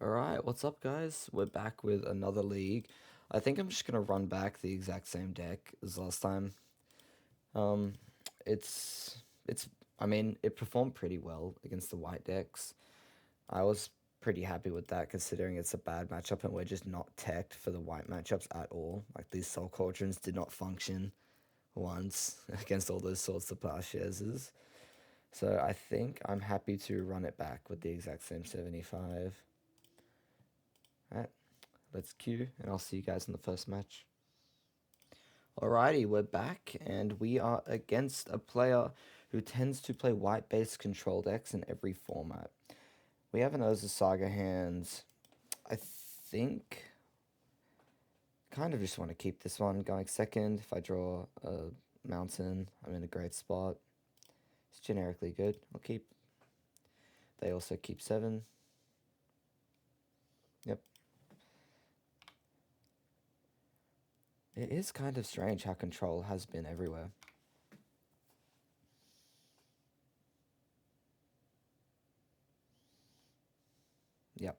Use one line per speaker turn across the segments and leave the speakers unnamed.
Alright, what's up guys? We're back with another league. I think I'm just gonna run back the exact same deck as last time. Um, it's I mean, it performed pretty well against the white decks. I was pretty happy with that considering it's a bad matchup and we're just not teched for the white matchups at all. Like these Soul Cauldrons did not function once against all those sorts of plowshares. So I think I'm happy to run it back with the exact same 75. Alright. Let's queue, and I'll see you guys in the first match. Alrighty, we're back, and we are against a player who tends to play white-based control decks in every format. We have an Urza Saga hand. I think kind of just want to keep this one going second. If I draw a mountain, I'm in a great spot. It's generically good. I'll keep. They also keep 7. Yep. It is kind of strange how control has been everywhere. Yep.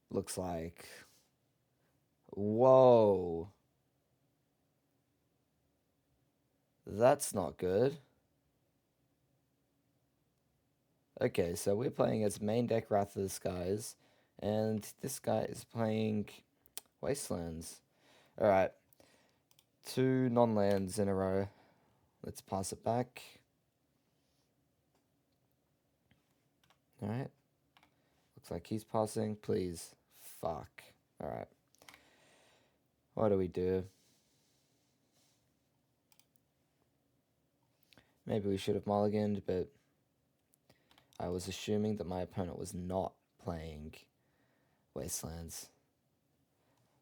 Looks like... Whoa. That's not good. Okay, so we're playing as main deck Wrath of the Skies, and this guy is playing Wastelands. Alright, 2 non-lands in a row. Let's pass it back. Alright. Looks like he's passing. Please. Fuck. Alright. What do we do? Maybe we should have mulliganed, but I was assuming that my opponent was not playing Wastelands.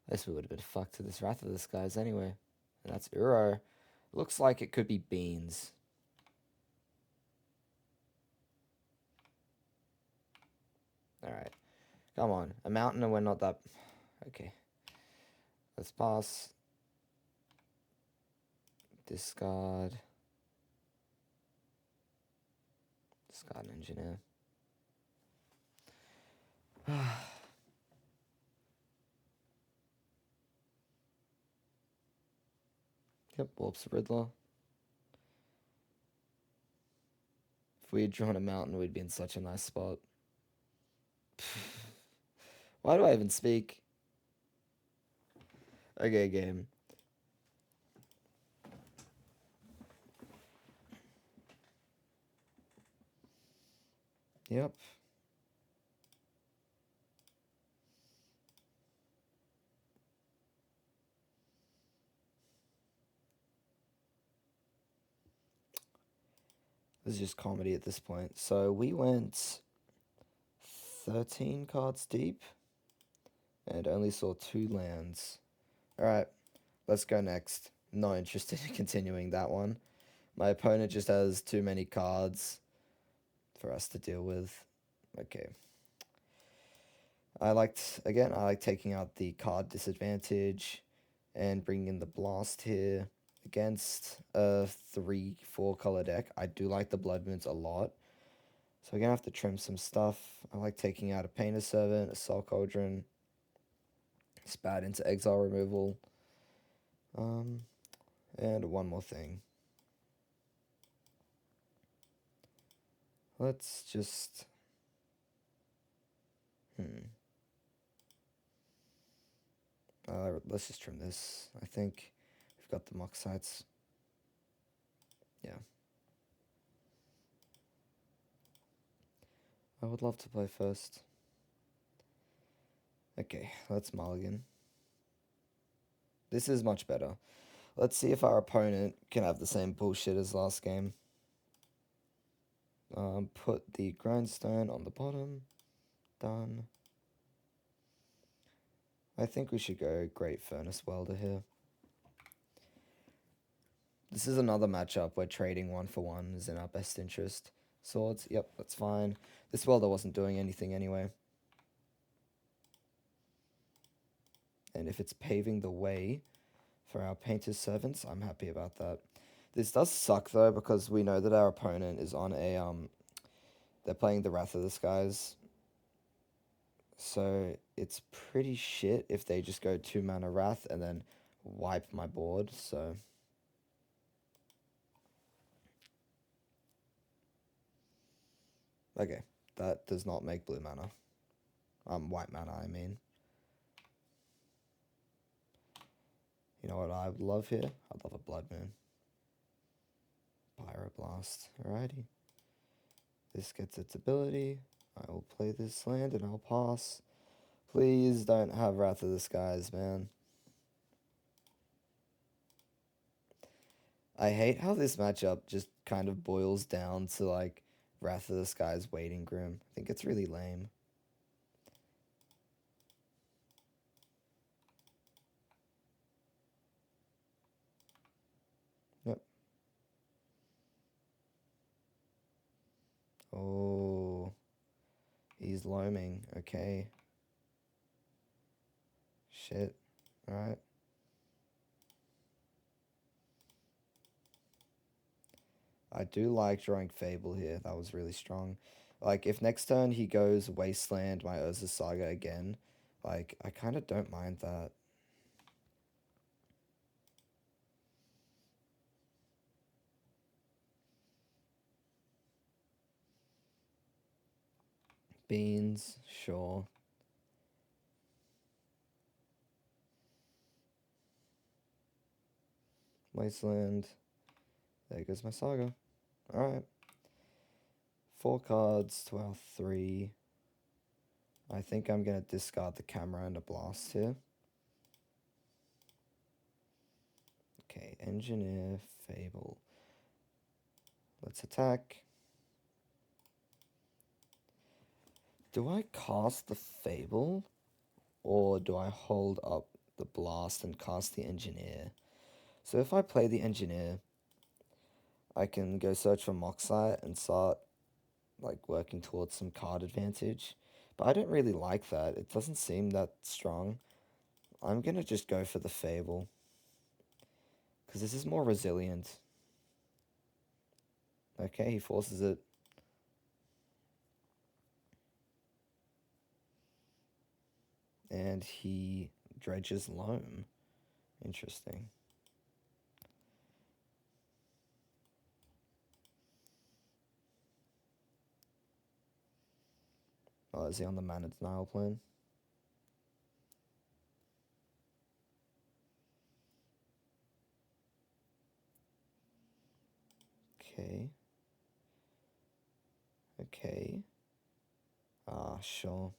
I guess we would have been fucked to this Wrath of the Skies anyway. And that's Uro. Looks like it could be Beans. Alright. Come on. A mountain and we're not that... Okay. Let's pass. Discard. Discard an engineer. Yep, Warps Riddler. If we had drawn a mountain, we'd be in such a nice spot. Why do I even speak? Okay, game. Yep. This is just comedy at this point. So we went 13 cards deep and only saw 2 lands. Alright, let's go next. Not interested in continuing that one. My opponent just has too many cards for us to deal with. Okay. I like taking out the card disadvantage and bringing in the blast here against a 3-4 color deck. I do like the Blood Moons a lot. So we're going to have to trim some stuff. I like taking out a Painter Servant, a Soul Cauldron, spat into exile removal, and one more thing. Let's just... let's just trim this. I think we've got the Mock Sights. Yeah. I would love to play first. Okay, let's mulligan. This is much better. Let's see if our opponent can have the same bullshit as last game. Put the grindstone on the bottom. Done. I think we should go Great Furnace Welder here. This is another matchup where trading 1-for-1 is in our best interest. Swords, yep, that's fine. This welder wasn't doing anything anyway. And if it's paving the way for our Painter's Servants, I'm happy about that. This does suck though, because we know that our opponent is on a they're playing the Wrath of the Skies. So it's pretty shit if they just go 2 mana Wrath and then wipe my board, so... Okay, that does not make blue mana. White mana, I mean. You know what I would love here? I'd love a Blood Moon. Pyroblast. Alrighty. This gets its ability. I will play this land and I'll pass. Please don't have Wrath of the Skies, man. I hate how this matchup just kind of boils down to like Wrath of the Skies Waiting Grim. I think it's really lame. Yep. Oh. He's loaming. Okay. Shit. Alright. I do like drawing Fable here. That was really strong. Like, if next turn he goes Wasteland my Urza Saga again, like, I kind of don't mind that. Beans, sure. Wasteland. There goes my Saga. Alright. 4 cards to our 3. I think I'm going to discard the camera and a blast here. Okay, Engineer, Fable. Let's attack. Do I cast the Fable? Or do I hold up the blast and cast the Engineer? So if I play the Engineer, I can go search for Moxite and start like working towards some card advantage. But I don't really like that. It doesn't seem that strong. I'm gonna just go for the Fable. Because this is more resilient. Okay, he forces it. And he dredges loam. Interesting. Oh, is he on the mana denial plan? Okay. Okay. Ah, sure.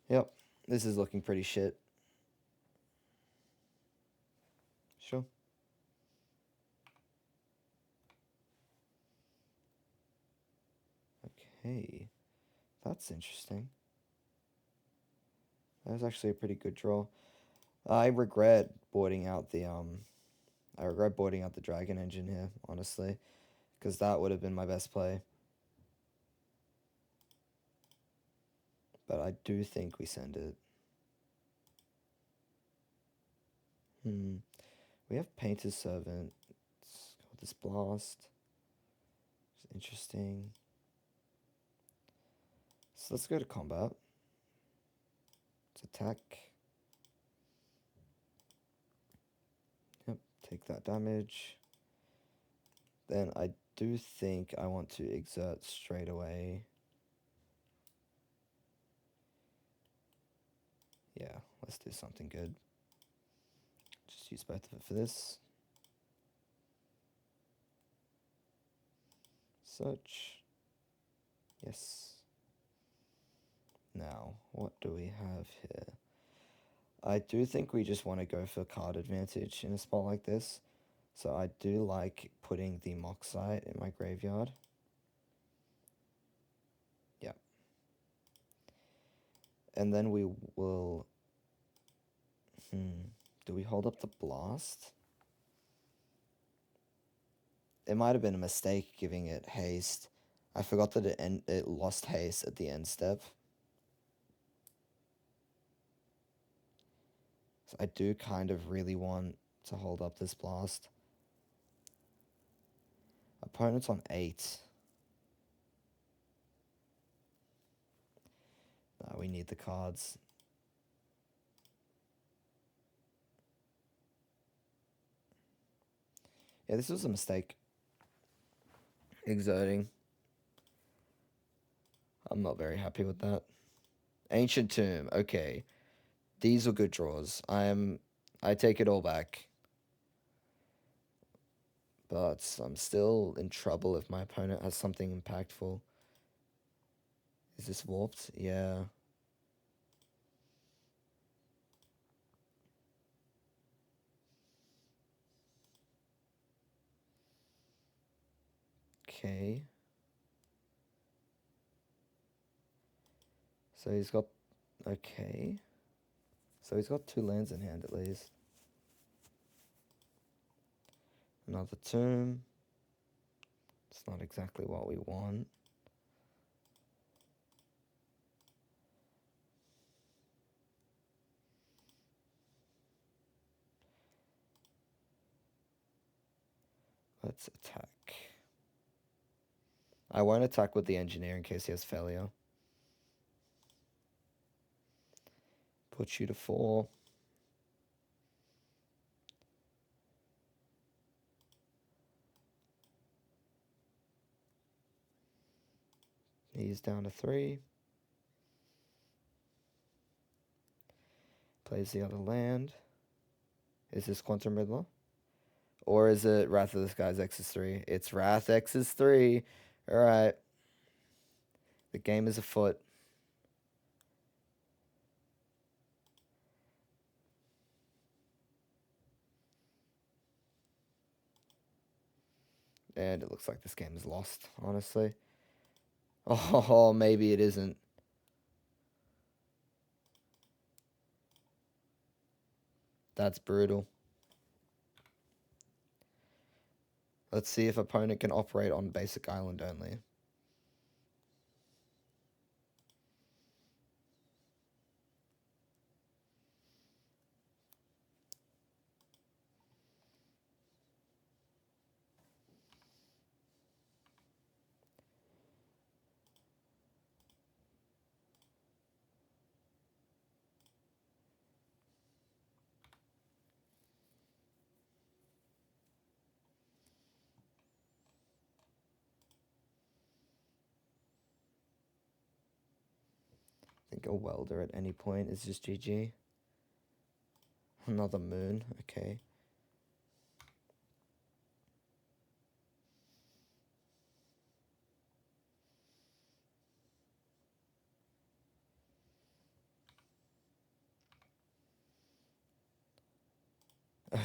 Yep. This is looking pretty shit. Sure. Okay. That's interesting. That was actually a pretty good draw. I regret boarding out the dragon engine here, honestly, because that would have been my best play. But I do think we send it. We have Painter's Servant. Let's go with this blast. It's interesting. So let's go to combat. Let's attack. Yep, take that damage. Then I do think I want to exert straight away. Yeah, let's do something good. Just use both of it for this. Search. Yes. Now, what do we have here? I do think we just want to go for card advantage in a spot like this. So I do like putting the Moxite in my graveyard. Yeah. And then we will... Do we hold up the blast? It might have been a mistake giving it haste. I forgot that it lost haste at the end step. So I do kind of really want to hold up this blast. Opponent's on 8. we need the cards. Yeah, this was a mistake. Exerting. I'm not very happy with that. Ancient Tomb. Okay. These are good draws. I take it all back. But I'm still in trouble if my opponent has something impactful. Is this warped? Yeah. Okay. So he's got... Okay. So he's got 2 lands in hand at least. Another tomb. It's not exactly what we want. Let's attack. I won't attack with the engineer in case he has failure. Put you to 4. He's down to 3. Plays the other land. Is this Quantum Riddler? Or is it Wrath of the Skies X is 3? It's Wrath X is 3. Alright. The game is afoot. And it looks like this game is lost, honestly. Oh, maybe it isn't. That's brutal. Let's see if opponent can operate on basic island only. I think a welder at any point is just GG. Another moon, okay.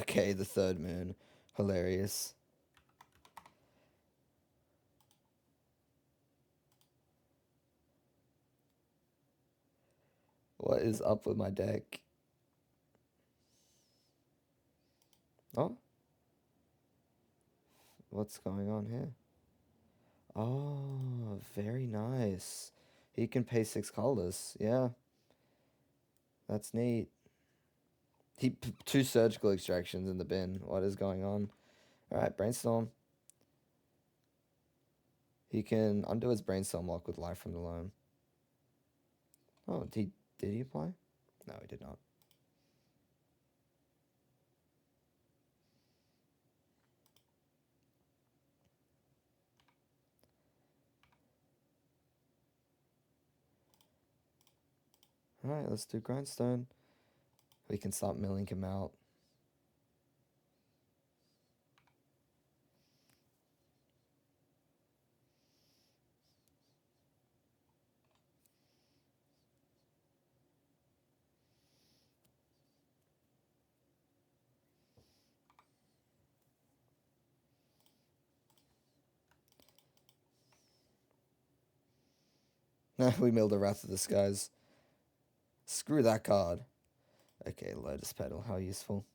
Okay, the 3rd moon. Hilarious. What is up with my deck? Oh. What's going on here? Oh, very nice. He can pay 6 colors. Yeah. That's neat. 2 surgical extractions in the bin. What is going on? Alright, Brainstorm. He can undo his Brainstorm lock with Life from the Loam. Oh, did he apply? No, he did not. Alright, let's do Grindstone. We can start milling him out. We milled the Wrath of the Skies. Screw that card. Okay, Lotus Petal, how useful.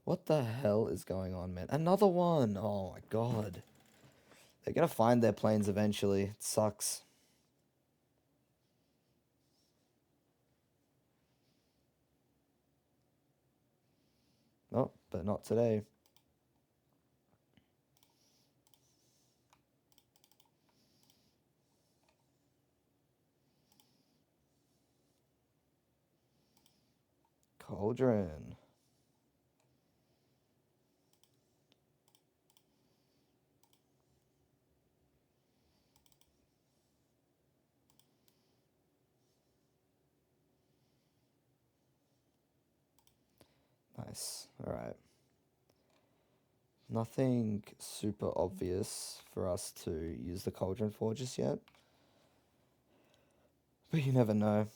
What the hell is going on, man? Another one! Oh my god. They're gonna find their planes eventually. It sucks. Oh, but not today. Cauldron. Nice. Alright. Nothing super obvious for us to use the Cauldron for just yet. But you never know.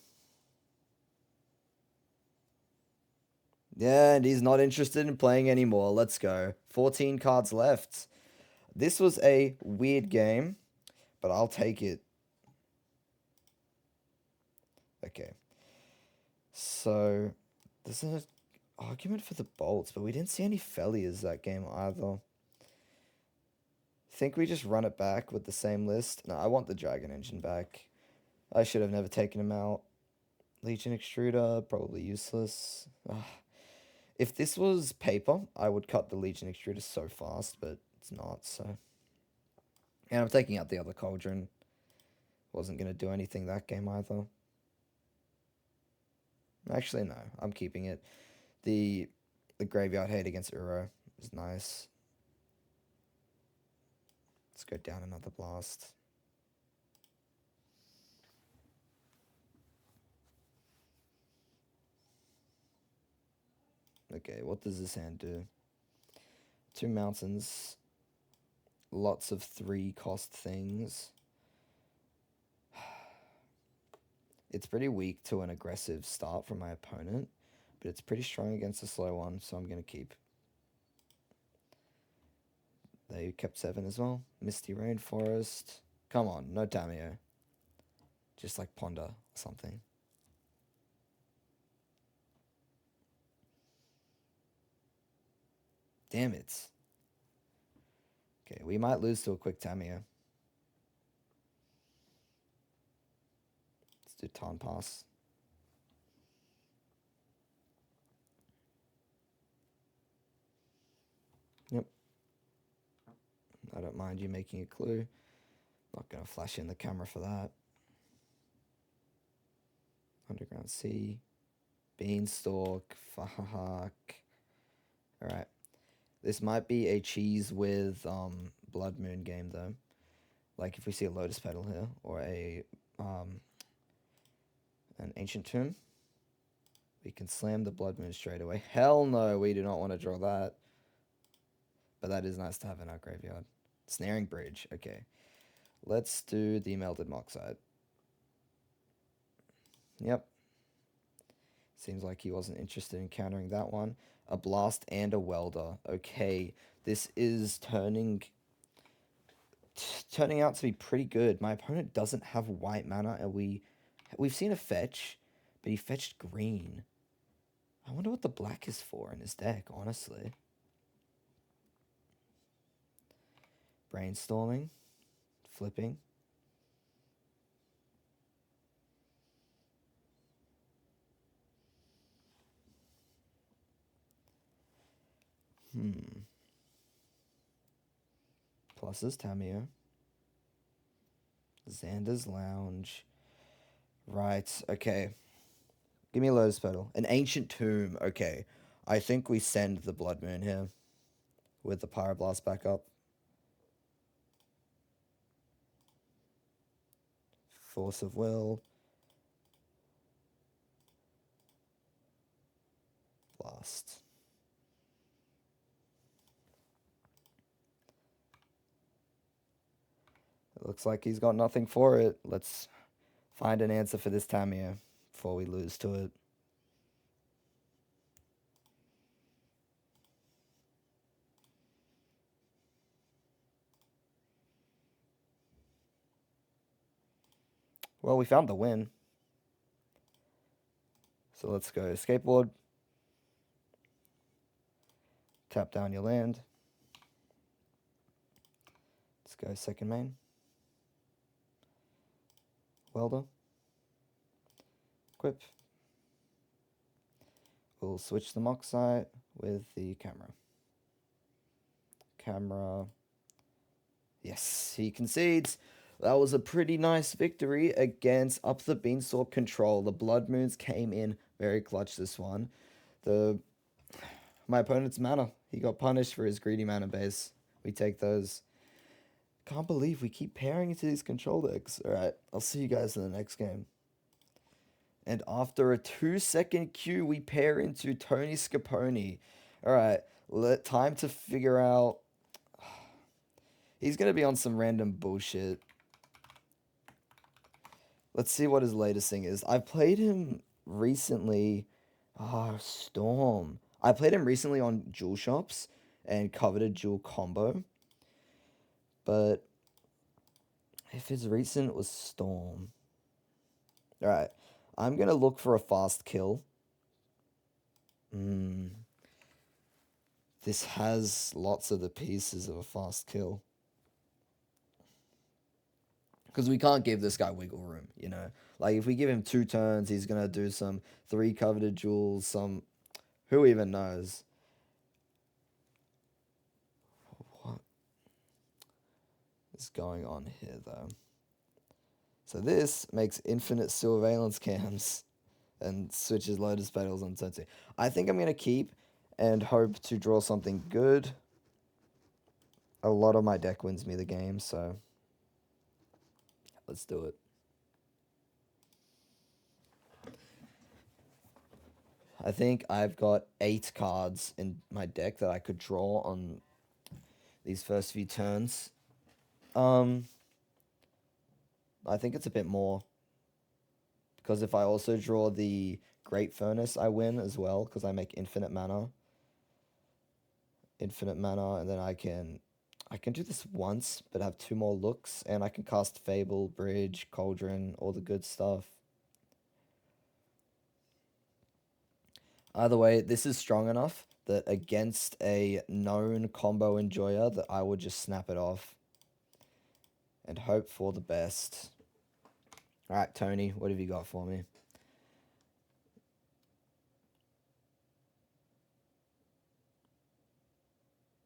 Yeah, and he's not interested in playing anymore. Let's go. 14 cards left. This was a weird game, but I'll take it. Okay. So, there's an argument for the bolts, but we didn't see any failures that game either. Think we just run it back with the same list? No, I want the Dragon Engine back. I should have never taken him out. Legion Extruder, probably useless. Ugh. If this was paper, I would cut the Legion Extruder so fast, but it's not, so. And I'm taking out the other Cauldron. Wasn't going to do anything that game either. Actually, no, I'm keeping it. The Graveyard Hate against Uro is nice. Let's go down another blast. Okay, what does this hand do? 2 mountains. Lots of 3-cost things. It's pretty weak to an aggressive start from my opponent, but it's pretty strong against a slow one, so I'm going to keep. They kept 7 as well. Misty Rainforest. Come on, no Tamio. Just like Ponder or something. Damn it. Okay, we might lose to a quick Tamio. Let's do Tarn Pass. Yep. I don't mind you making a clue. Not going to flash in the camera for that. Underground Sea. Beanstalk. Fuck. Alright. This might be a cheese with Blood Moon game though. Like if we see a Lotus Petal here or a an Ancient Tomb, we can slam the Blood Moon straight away. Hell no, we do not want to draw that. But that is nice to have in our graveyard. Snaring Bridge, okay. Let's do the Melted Moxide. Yep. Seems like he wasn't interested in countering that one. A Blast and a Welder. Okay, this is turning out to be pretty good. My opponent doesn't have white mana, and we've seen a fetch, but he fetched green. I wonder what the black is for in his deck, honestly. Brainstorming. Flipping. Pluses Tamio. Xander's Lounge. Right, okay. Give me a Lotus Petal. An Ancient Tomb, okay. I think we send the Blood Moon here. With the Pyroblast back up. Force of Will. Blast. It looks like he's got nothing for it. Let's find an answer for this Tamio before we lose to it. Well, we found the win. So let's go Skateboard. Tap down your land. Let's go second main. Welder. Equip. We'll switch the Moxite with the camera. Camera. Yes, he concedes. That was a pretty nice victory against Up the Beanstalk Control. The Blood Moons came in very clutch this one. The my opponent's mana. He got punished for his greedy mana base. We take those. Can't believe we keep pairing into these control decks. Alright, I'll see you guys in the next game. And after a 2-second queue, we pair into Tony Scaponi. Alright, time to figure out. He's gonna be on some random bullshit. Let's see what his latest thing is. I played him recently. Storm. I played him recently on Jewel Shops and coveted Jewel Combo. But if his recent was Storm. Alright. I'm gonna look for a fast kill. This has lots of the pieces of a fast kill. Because we can't give this guy wiggle room, you know? Like, if we give him 2 turns, he's going to do some 3 coveted jewels, some... Who even knows? What is going on here, though? So this makes infinite surveillance cams and switches Lotus Petals on turn 2. I think I'm going to keep and hope to draw something good. A lot of my deck wins me the game, so... Let's do it. I think I've got 8 cards in my deck that I could draw on these first few turns. I think it's a bit more. Because if I also draw the Great Furnace, I win as well, because I make infinite mana. Infinite mana, and then I can do this once, but have 2 more looks, and I can cast Fable, Bridge, Cauldron, all the good stuff. Either way, this is strong enough that against a known combo enjoyer that I would just snap it off and hope for the best. Alright, Tony, what have you got for me?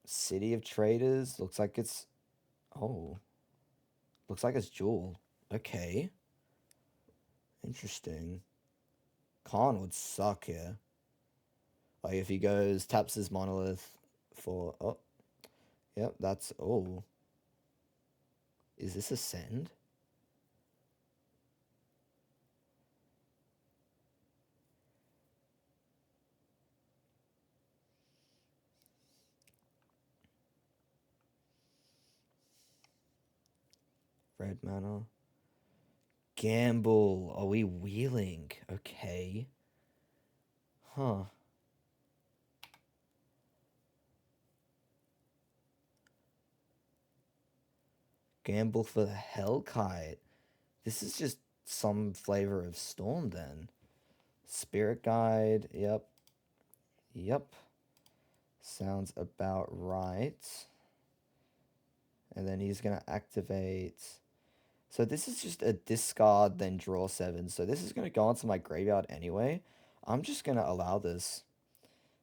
City of Traders, looks like it's... Oh. Looks like it's Jewel. Okay. Interesting. Khan would suck here. Like, if he goes, taps his Monolith for... Oh. Yep, that's... Oh. Is this a send? Red mana. Gamble. Are we wheeling? Okay. Huh. Gamble for the Hellkite. This is just some flavor of Storm then. Spirit Guide. Yep. Yep. Sounds about right. And then he's going to activate... So this is just a discard, then draw 7. So this is going to go onto my graveyard anyway. I'm just going to allow this.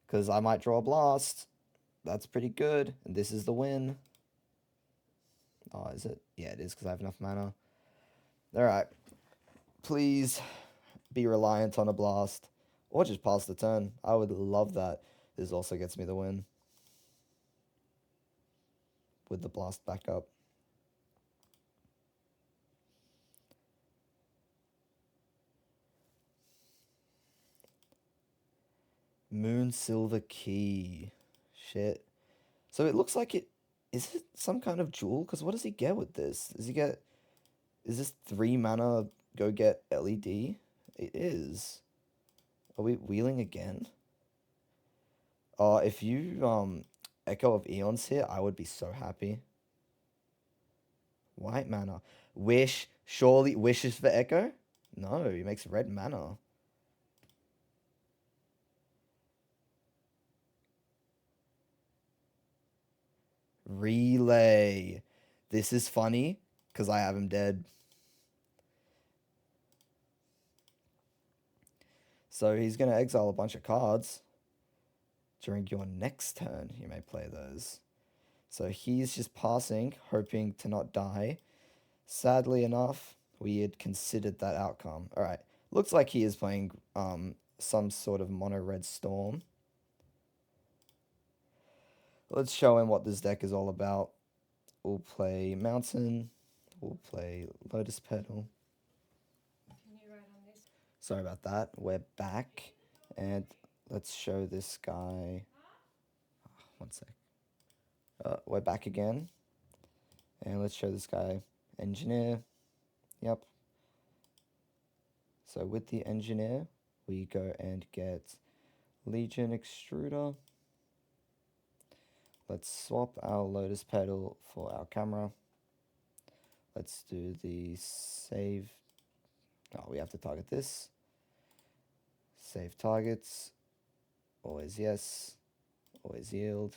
Because I might draw a Blast. That's pretty good. And this is the win. Oh, is it? Yeah, it is because I have enough mana. Alright. Please be reliant on a Blast. Or just pass the turn. I would love that. This also gets me the win. With the Blast backup. Moon Silver Key. Shit. So it looks like it... Is it some kind of jewel? Because what does he get with this? Does he get... Is this 3 mana go get LED? It is. Are we wheeling again? Oh, if you Echo of Eons here, I would be so happy. White mana. Wish. Surely wishes for Echo? No, he makes red mana. Relay. This is funny, because I have him dead. So he's going to exile a bunch of cards. During your next turn, you may play those. So he's just passing, hoping to not die. Sadly enough, we had considered that outcome. Alright, looks like he is playing some sort of mono red storm. Let's show him what this deck is all about. We'll play Mountain. We'll play Lotus Petal. Sorry about that. We're back. And let's show this guy. One sec. We're back again. And let's show this guy Engineer. Yep. So with the Engineer, we go and get Legion Extruder. Let's swap our Lotus Petal for our camera. Let's do the save. Oh, we have to target this. Save targets. Always yes. Always yield.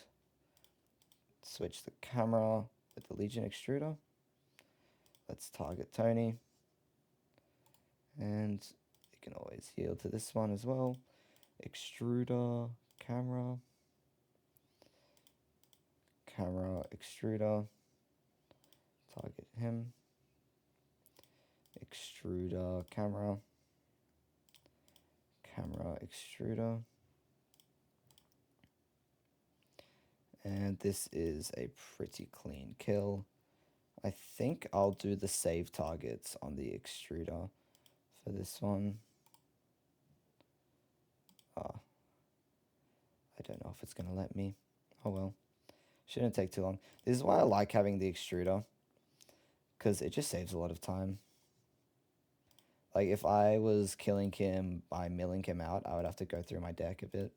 Switch the camera with the Legion Extruder. Let's target Tony. And you can always yield to this one as well. Extruder, camera. Camera, extruder. Target him. Extruder, camera. Camera, extruder. And this is a pretty clean kill. I think I'll do the save targets on the extruder for this one. I don't know if it's going to let me. Oh well. Shouldn't take too long. This is why I like having the extruder, because it just saves a lot of time. Like, if I was killing him by milling him out, I would have to go through my deck a bit.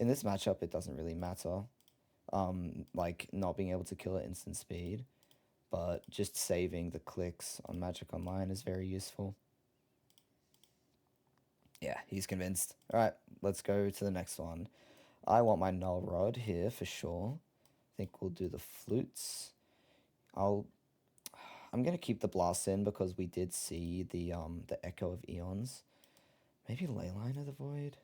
In this matchup, it doesn't really matter. Like, not being able to kill at instant speed, but just saving the clicks on Magic Online is very useful. Yeah, he's convinced. Alright, let's go to the next one. I want my Null Rod here for sure. I think we'll do the flutes. I'm gonna keep the blast in because we did see the Echo of Eons. Maybe Leyline of the Void?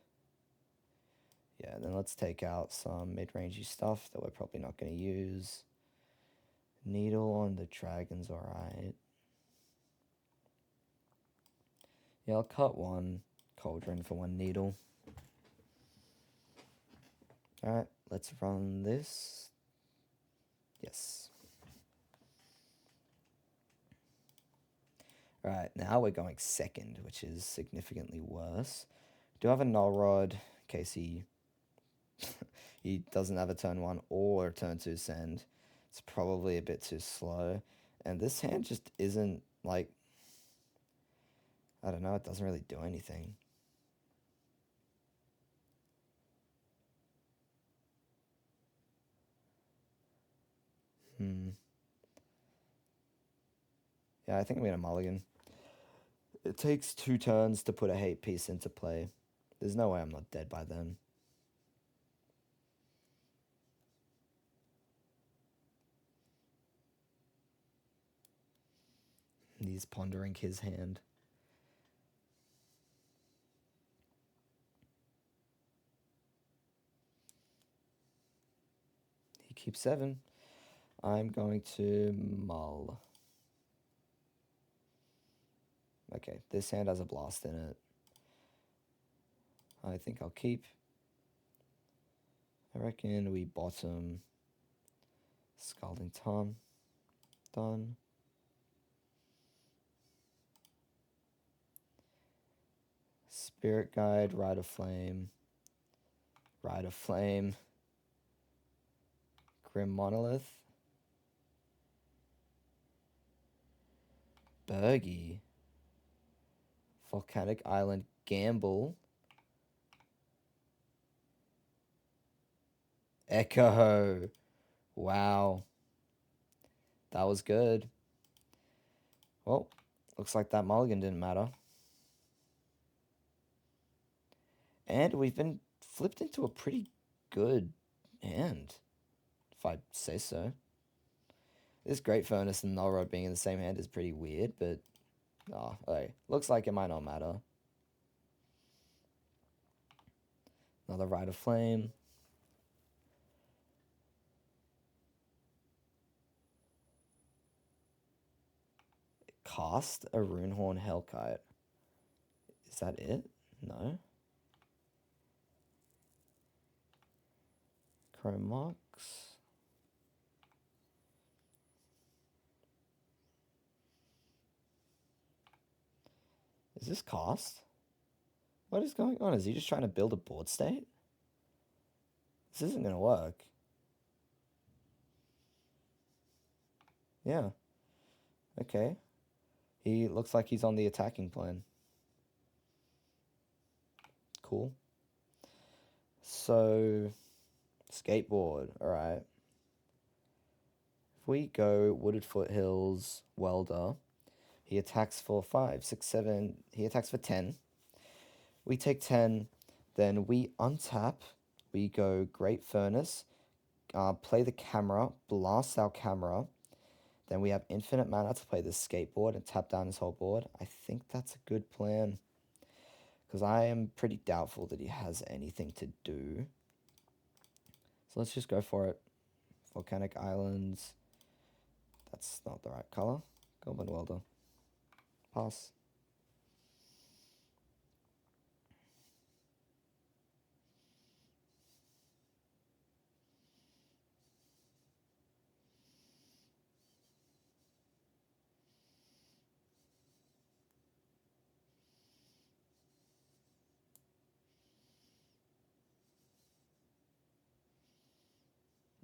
Yeah, then let's take out some mid-rangey stuff that we're probably not gonna use. Needle on the dragon's alright. Yeah, I'll cut one Cauldron for one Needle. Alright, let's run this. Yes. Alright, now we're going second, which is significantly worse. Do have a Null Rod in case he he doesn't have a turn 1 or a turn 2 send. It's probably a bit too slow. And this hand just isn't, like, I don't know, it doesn't really do anything. Yeah, I think I'm going to mulligan. It takes 2 turns to put a hate piece into play. There's no way I'm not dead by then. He's pondering his hand. He keeps 7. I'm going to mull. Okay, this hand has a blast in it. I think I'll keep. I reckon we bottom Scalding Tom. Done. Spirit Guide, Ride of Flame. Ride of Flame. Grim Monolith. Bergie. Volcanic Island Gamble. Echo. Wow. That was good. Well, looks like that mulligan didn't matter. And we've been flipped into a pretty good hand, if I say so. This Great Furnace and Null Rod being in the same hand is pretty weird, but okay. Looks like it might not matter. Another Rite of Flame. Cast a Runehorn Hellkite. Is that it? No. Chromox. Is this cast? What is going on? Is he just trying to build a board state? This isn't going to work. Yeah. Okay. He looks like he's on the attacking plan. Cool. So, skateboard. Alright. If we go Wooded Foothills, Welder, he attacks for 5, 6, 7. He attacks for 10. We take 10. Then we untap. We go Great Furnace. Play the camera. Blast our camera. Then we have infinite mana to play this skateboard and tap down his whole board. I think that's a good plan. Because I am pretty doubtful that he has anything to do. So let's just go for it. Volcanic Islands. That's not the right color. Goblin Welder. Pass.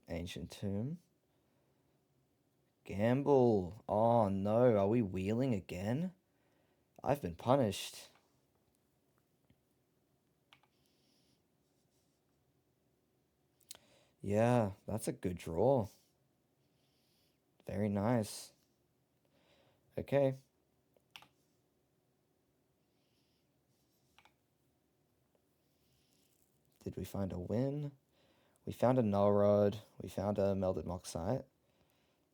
Ancient Tomb. Gamble. Oh no, are we wheeling again? I've been punished. Yeah, that's a good draw. Very nice. Okay. Did we find a win? We found a Null Rod. We found a Melded Moxite.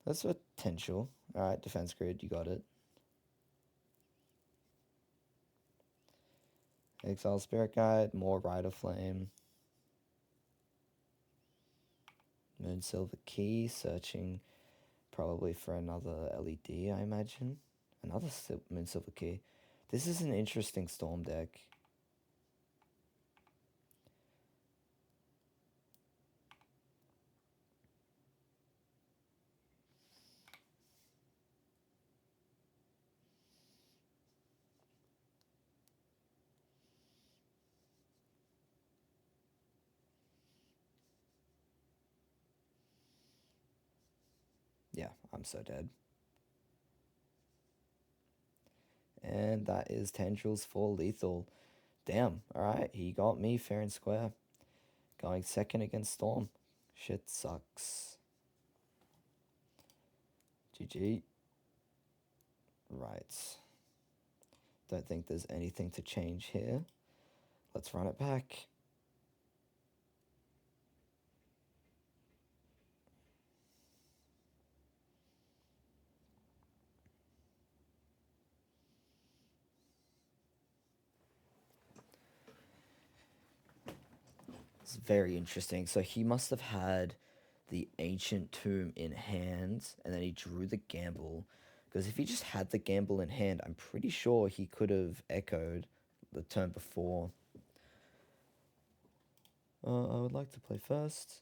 That's potential. Alright, Defense Grid, you got it. Exile Spirit Guide, more Rider Flame. Moon Silver Key, searching probably for another LED, I imagine. Another Moon Silver Key. This is an interesting Storm deck. Yeah, I'm so dead. And that is Tendrils for lethal. Damn, alright, he got me fair and square. Going second against Storm. Shit sucks. GG. Right. Don't think there's anything to change here. Let's run it back. It's very interesting. So he must have had the Ancient Tomb in hand, and then he drew the Gamble. Because if he just had the Gamble in hand, I'm pretty sure he could have echoed the turn before. I would like to play first.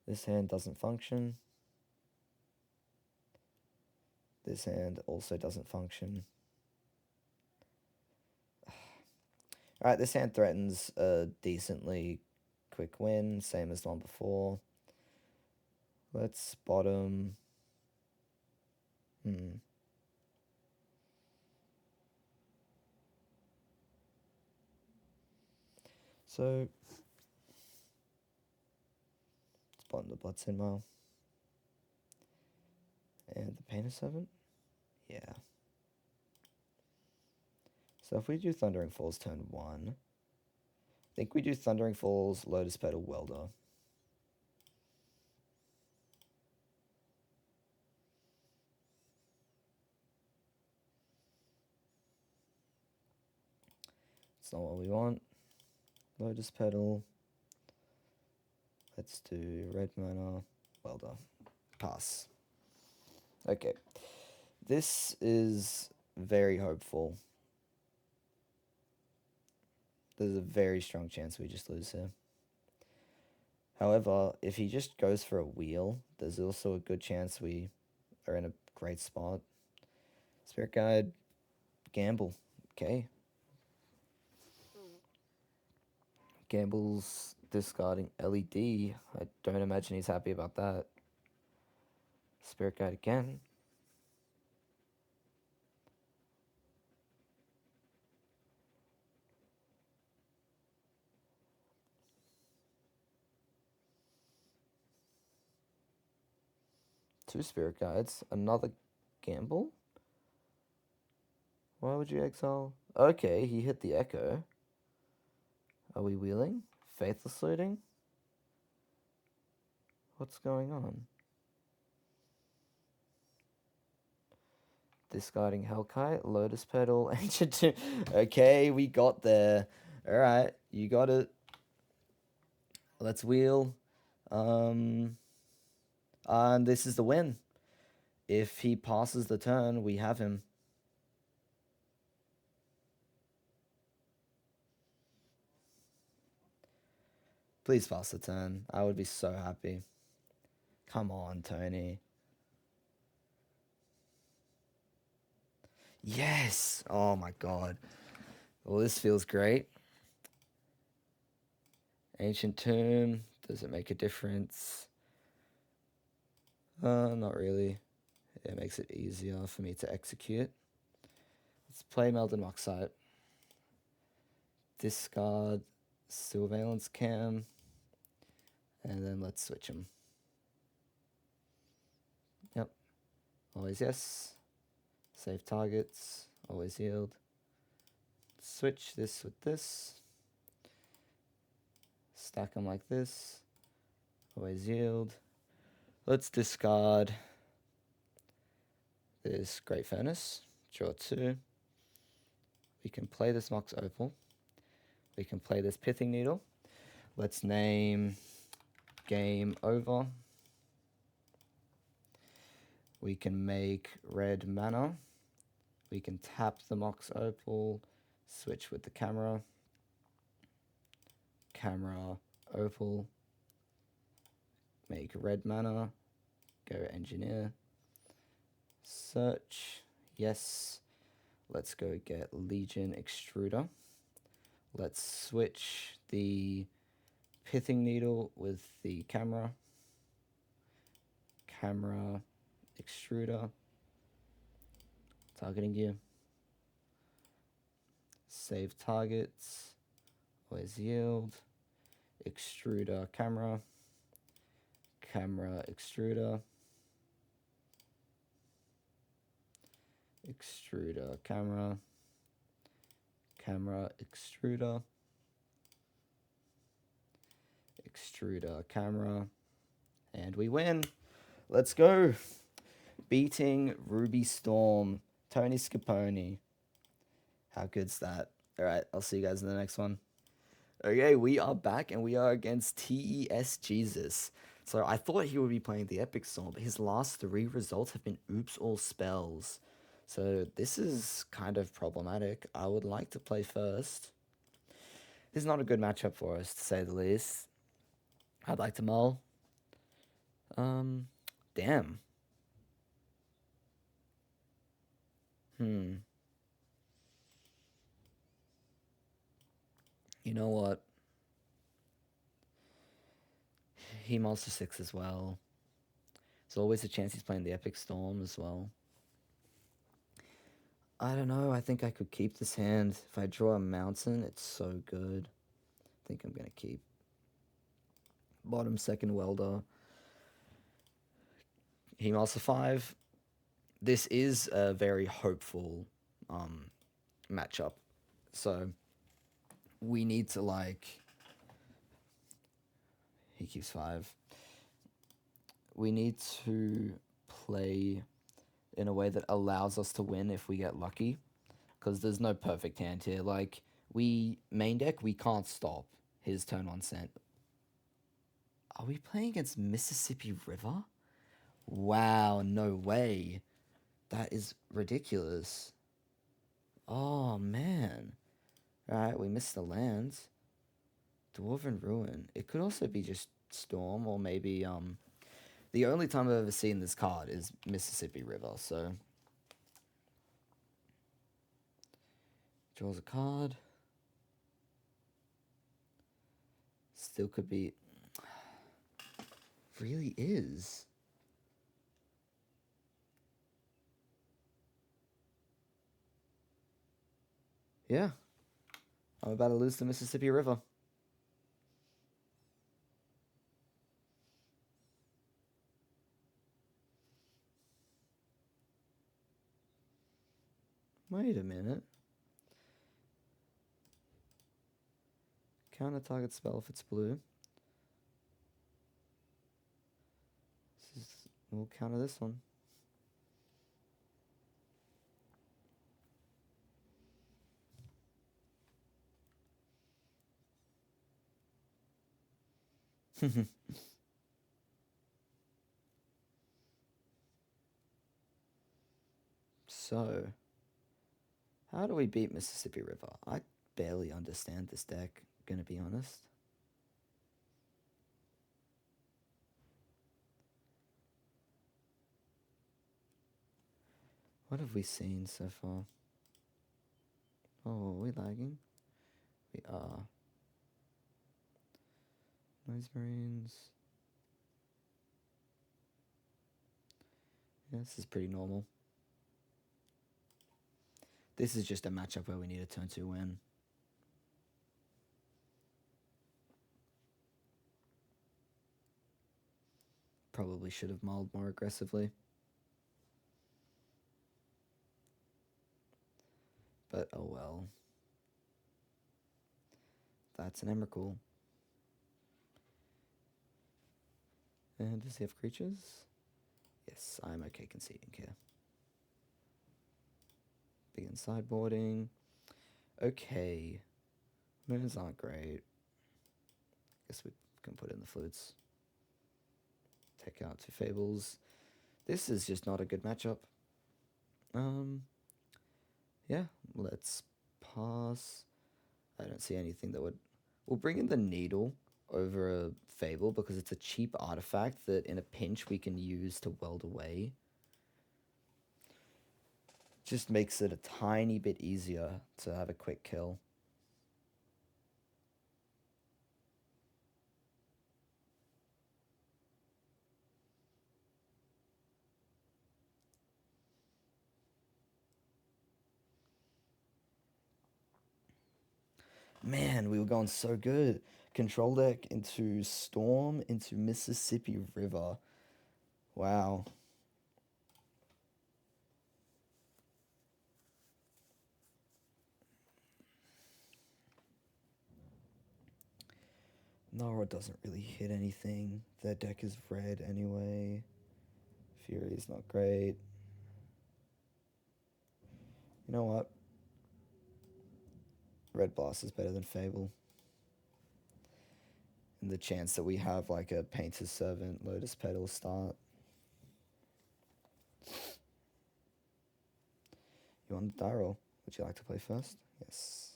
This hand doesn't function. This hand also doesn't function. Alright, this hand threatens a decently quick win, same as the one before. Let's bottom. So, let's bottom the Bloodsin Mile. And the Painter Servant? Yeah. So if we do Thundering Falls turn 1, I think we do Thundering Falls, Lotus Petal, Welder. It's not what we want. Lotus Petal. Let's do Red Mana, Welder. Pass. Okay. This is very hopeful. There's a very strong chance we just lose here. However, if he just goes for a wheel, there's also a good chance we are in a great spot. Spirit Guide, gamble. Okay. Gamble's discarding LED. I don't imagine he's happy about that. Spirit Guide again. Two Spirit Guides. Another gamble? Why would you exile? Okay, he hit the Echo. Are we wheeling? Faithless looting? What's going on? Discarding Hellkite, Lotus Petal, Ancient Tomb. Okay, we got there. Alright, you got it. Let's wheel. And this is the win. If he passes the turn, we have him. Please pass the turn. I would be so happy. Come on, Tony. Yes! Oh my god. Well, this feels great. Ancient Tomb. Does it make a difference? Not really. It makes it easier for me to execute. Let's play Meldon Moxite. Discard Surveillance Cam. And then let's switch them. Yep. Always yes. Save targets. Always yield. Switch this with this. Stack them like this. Always yield. Let's discard this Great Furnace. Draw 2. We can play this Mox Opal. We can play this Pithing Needle. Let's name Game Over. We can make red mana. We can tap the Mox Opal, switch with the camera. Camera Opal. Make red mana. Go Engineer. Search. Yes. Let's go get Legion Extruder. Let's switch the Pithing Needle with the camera. Camera Extruder. Targeting you. Save targets. Always yield. Extruder camera. Camera extruder. Extruder camera. Camera extruder. Extruder camera. And we win. Let's go. Beating Ruby Storm. Tony Scapone. How good's that? Alright, I'll see you guys in the next one. Okay, we are back and we are against TES Jesus. So I thought he would be playing the Epic Storm, but his last 3 results have been Oops All Spells. So this is kind of problematic. I would like to play first. This is not a good matchup for us, to say the least. I'd like to mull. Damn. You know what? He mulls to 6 as well. There's always a chance he's playing the Epic Storm as well. I don't know. I think I could keep this hand. If I draw a mountain, it's so good. I think I'm going to keep. Bottom second welder. He mulls to 5. This is a very hopeful matchup. So we need to, like... He keeps 5. We need to play in a way that allows us to win if we get lucky. Because there's no perfect hand here. Like, main deck, we can't stop his turn 1 cent. Are we playing against Mississippi River? Wow, no way. That is ridiculous. Oh, man. Alright, we missed the lands. Dwarven Ruin. It could also be just Storm, or maybe, the only time I've ever seen this card is Mississippi River, so... Draws a card. Still could be... Really is. Yeah. I'm about to lose the Mississippi River. Wait a minute. Counter target spell if it's blue. We'll counter this one. So, how do we beat Mississippi River? I barely understand this deck, gonna be honest. What have we seen so far? Oh, are we lagging? We are. Noise Marines. Yeah, this is pretty normal. This is just a matchup where we need a turn 2 win. Probably should have mulled more aggressively. But oh well. That's an Emrakul. And does he have creatures? Yes, I'm okay conceding here. Begin sideboarding. Okay. Moons aren't great. Guess we can put in the flutes. Take out 2 Fables. This is just not a good matchup. Yeah, let's pass. I don't see anything that would... We'll bring in the Needle over a Fable because it's a cheap artifact that in a pinch we can use to weld away. Just makes it a tiny bit easier to have a quick kill. Man, we were going so good. Control deck into Storm, into Mississippi River. Wow. Nara doesn't really hit anything. Their deck is red anyway. Fury is not great. You know what? Red Blast is better than Fable. And the chance that we have like a Painter's Servant, Lotus Petal start. You want the die roll? Would you like to play first? Yes.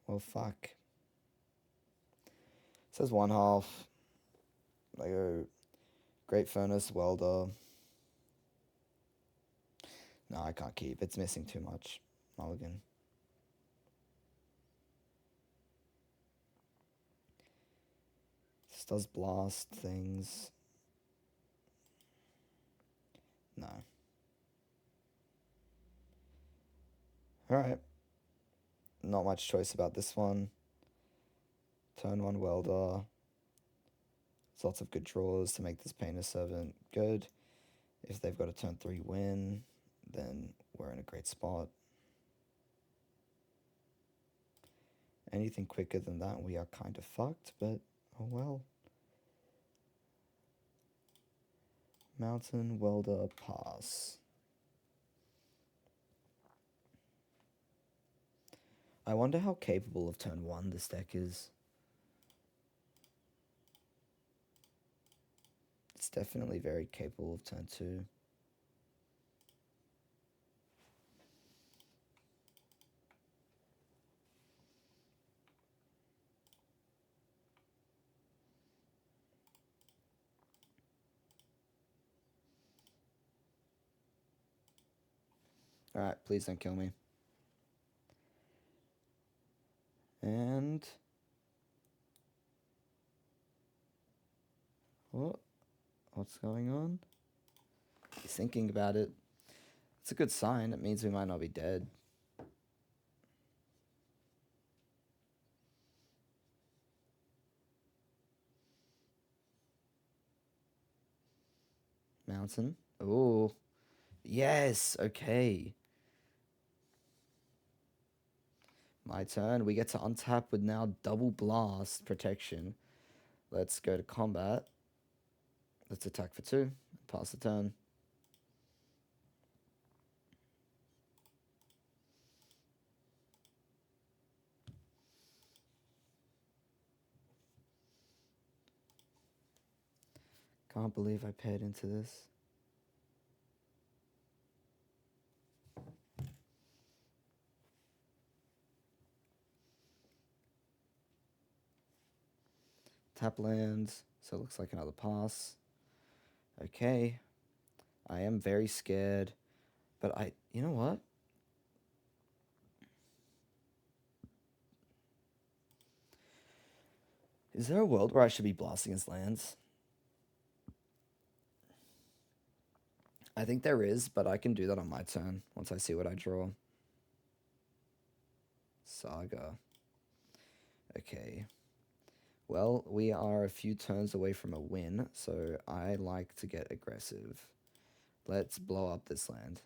Well, fuck. It says 1/2. I go Great Furnace, Welder. No, I can't keep. It's missing too much. Mulligan. This does blast things. No. Alright. Not much choice about this one. Turn 1 Welder. There's lots of good draws to make this Painter's Servant good. If they've got a turn 3 win, then we're in a great spot. Anything quicker than that, we are kind of fucked, but oh well. Mountain Welder pass. I wonder how capable of turn 1 this deck is. It's definitely very capable of turn 2. Alright, please don't kill me. And... what's going on? He's thinking about it. It's a good sign. It means we might not be dead. Mountain. Oh. Yes. Okay. My turn. We get to untap with now double blast protection. Let's go to combat. Let's attack for 2. Pass the turn. Can't believe I paid into this. Tap lands, so it looks like another pass. Okay. I am very scared, but you know what? Is there a world where I should be blasting his lands? I think there is, but I can do that on my turn once I see what I draw. Saga. Okay. Well, we are a few turns away from a win, so I like to get aggressive. Let's blow up this land.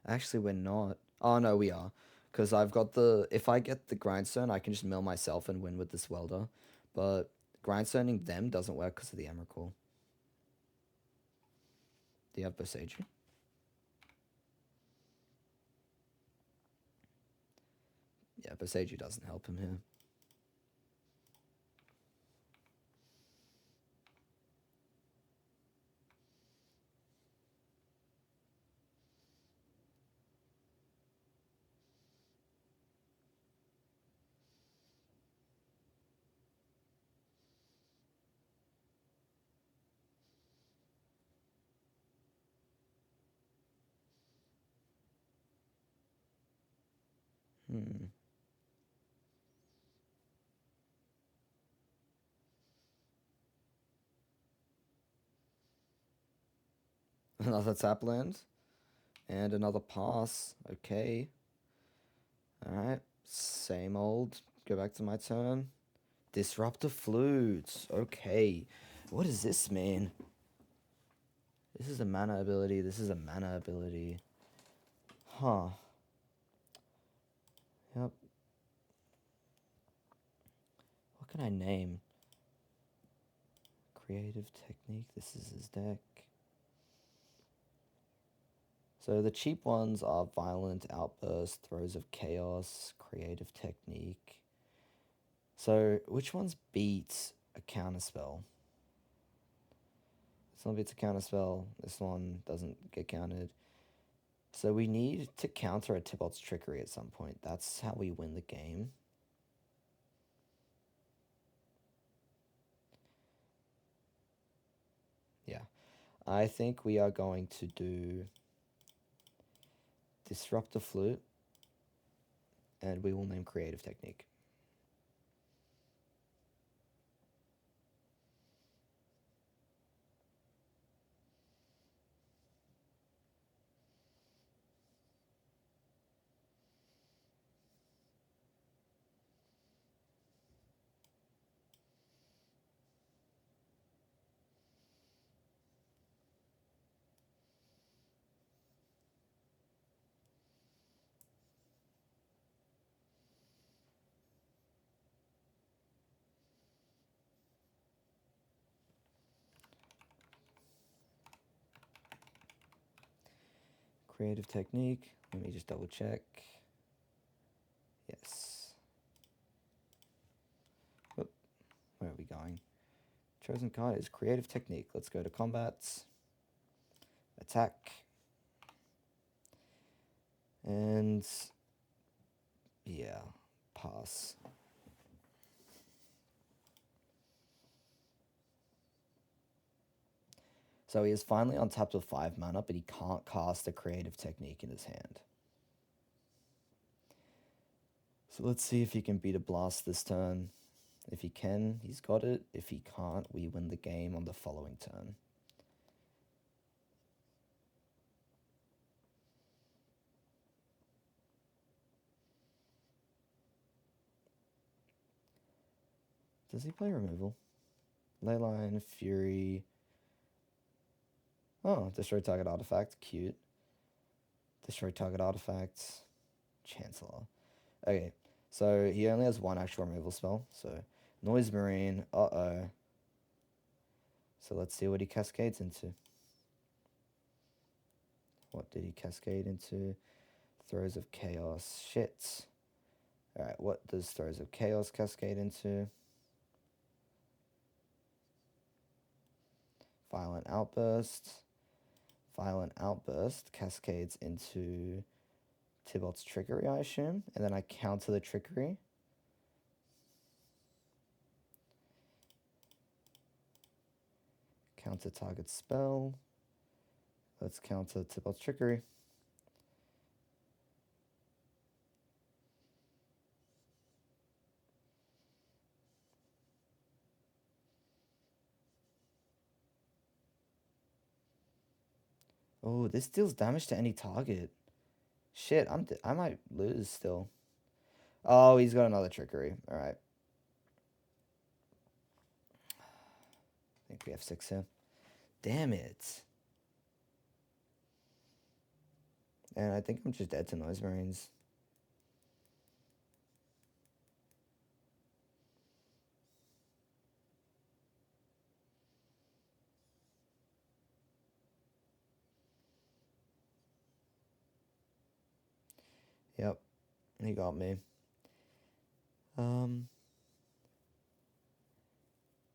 Actually, we're not. Oh, no, we are. Because I've got the... If I get the grindstone, I can just mill myself and win with this welder. But grindstoning them doesn't work because of the Emrakul. Do you have Boseiju? Yeah, Boseiju doesn't help him here. Another tap land. And another pass. Okay. Alright. Same old. Go back to my turn. Disruptor Flutes. Okay. What does this mean? This is a mana ability. This is a mana ability. Huh. Yep. What can I name? Creative Technique. This is his deck. So the cheap ones are Violent Outburst, Throes of Chaos, Creative Technique. So which ones beat a counterspell? This one beats a counterspell. This one doesn't get countered. So we need to counter a Tibot's Trickery at some point. That's how we win the game. Yeah. I think we are going to do Disrupt the Flute, and we will name Creative Technique. Creative Technique. Let me just double check. Yes. Whoop. Where are we going? chosen card is Creative Technique. Let's go to combats, attack, and yeah, pass. So he is finally untapped with 5 mana, but he can't cast a Creative Technique in his hand. So let's see if he can beat a blast this turn. If he can, he's got it. If he can't, we win the game on the following turn. Does he play removal? Leyline, Fury. Oh, destroy target artifact. Cute. Destroy target artifacts. Chancellor. Okay, so he only has one actual removal spell. So Noise Marine. Uh-oh. So let's see what he cascades into. What did he cascade into? Throes of Chaos. Shit. Alright, what does Throes of Chaos cascade into? Violent Outburst. Violent Outburst cascades into Tybalt's Trickery, I assume. And then I counter the Trickery. Counter target spell. Let's counter Tybalt's Trickery. Oh, this deals damage to any target. Shit, I might lose still. Oh, he's got another Trickery. Alright. I think we have 6 here. Damn it. And I think I'm just dead to Noise Marines. Yep. He got me.